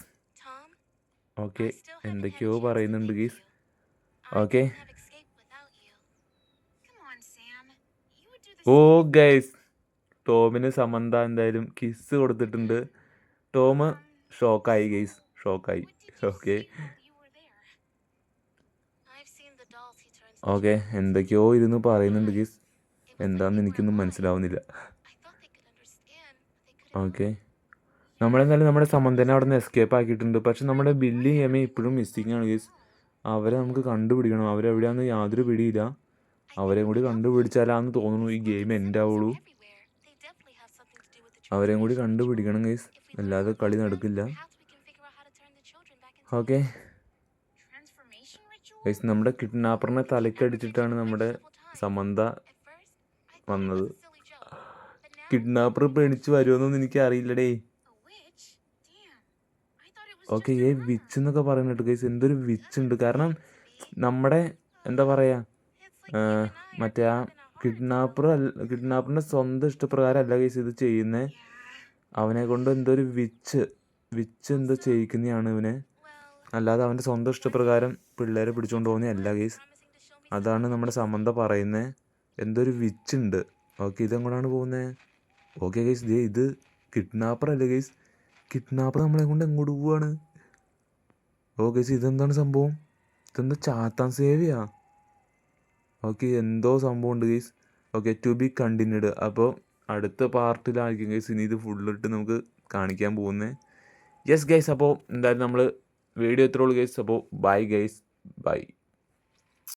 ഓക്കെ, എന്തൊക്കെയോ പറയുന്നുണ്ട് ഗൈസ്. ഓക്കെ, ഓ ഗൈസ്, ടോമിന് സമന്ത എന്തായാലും കിസ് കൊടുത്തിട്ടുണ്ട്. ടോം ഷോക്കായി ഗൈസ്, ഷോക്കായി. ഓക്കെ ഓക്കെ, എന്തൊക്കെയോ ഇരുന്ന് പറയുന്നുണ്ട് ഗൈസ്, എന്താണെന്ന് എനിക്കൊന്നും മനസ്സിലാവുന്നില്ല. ഓക്കെ, നമ്മളെന്തായാലും നമ്മുടെ സമന്തനെ അവിടെ നിന്ന് എസ്കേപ്പ് ആക്കിയിട്ടുണ്ട്. പക്ഷെ നമ്മുടെ ബില്ലി എമി ഇപ്പോഴും മിസ്സിങ് ആണ് ഗൈസ്. അവരെ നമുക്ക് കണ്ടുപിടിക്കണം. അവരെവിടെയാണെന്ന് യാതൊരു പിടിയില്ല. അവരെയും കൂടി കണ്ടുപിടിച്ചാലാന്ന് തോന്നുന്നു ഈ ഗെയിം എൻ്റെ ആവുള്ളൂ. അവരെയും കൂടി കണ്ടുപിടിക്കണം ഗൈസ്, അല്ലാതെ കളി നടക്കില്ല. ഓക്കെ ഗൈസ്, നമ്മുടെ കിഡ്നാപ്പറിനെ തലക്കടിച്ചിട്ടാണ് നമ്മുടെ സമന്ത വന്നത്. കിഡ്നാപ്പർ പേടിച്ച് വരുമെന്നൊന്നും എനിക്ക് അറിയില്ലടേ. ഓക്കെ, ഈ വിച്ച് എന്നൊക്കെ പറയുന്നുണ്ട് ഗൈസ്. എന്തൊരു വിച്ച് ഉണ്ട്. നമ്മുടെ എന്താ പറയുക, മറ്റേ ആ കിഡ്നാപ്പറിൻ്റെ സ്വന്തം ഇഷ്ടപ്രകാരം അല്ല ഗൈസ് ഇത് ചെയ്യുന്നത്. അവനെ കൊണ്ട് എന്തോ ഒരു വിച്ച് എന്തോ ചെയ്യിക്കുന്നതാണ് ഇവനെ, അല്ലാതെ അവൻ്റെ സ്വന്തം ഇഷ്ടപ്രകാരം പിള്ളേരെ പിടിച്ചുകൊണ്ട് പോകുന്നതല്ല ഗൈസ്. അതാണ് നമ്മുടെ സമന്ത പറയുന്നത്. എന്തോ ഒരു വിച്ച് ഉണ്ട്. ഓക്കെ, ഇതെങ്ങോട്ടാണ് പോകുന്നത്? ഓക്കെ ഗൈസ്, ഇത് കിഡ്നാപ്പർ അല്ലേ ഗൈസ്? കിഡ്നാപ്പർ നമ്മളെ കൊണ്ട് എങ്ങോട്ട് പോവാണ്? ഓ ഗൈസ്, ഇതെന്താണ് സംഭവം? ഇതെന്താ ചാത്താൻ സേവയാ? ഓക്കെ, എന്തോ സംഭവം ഉണ്ട് guys. Okay, to be continued. അപ്പോൾ അടുത്ത പാർട്ടിലായിരിക്കും ഗൈസ് ഇനി ഇത് ഫുള്ളിട്ട് നമുക്ക് കാണിക്കാൻ പോകുന്നത്. യെസ് ഗൈസ്, അപ്പോൾ എന്തായാലും നമ്മൾ വീഡിയോ എത്ര ഉള്ളൂ ഗൈസ്. അപ്പോൾ ബൈ ഗൈസ്, ബൈ.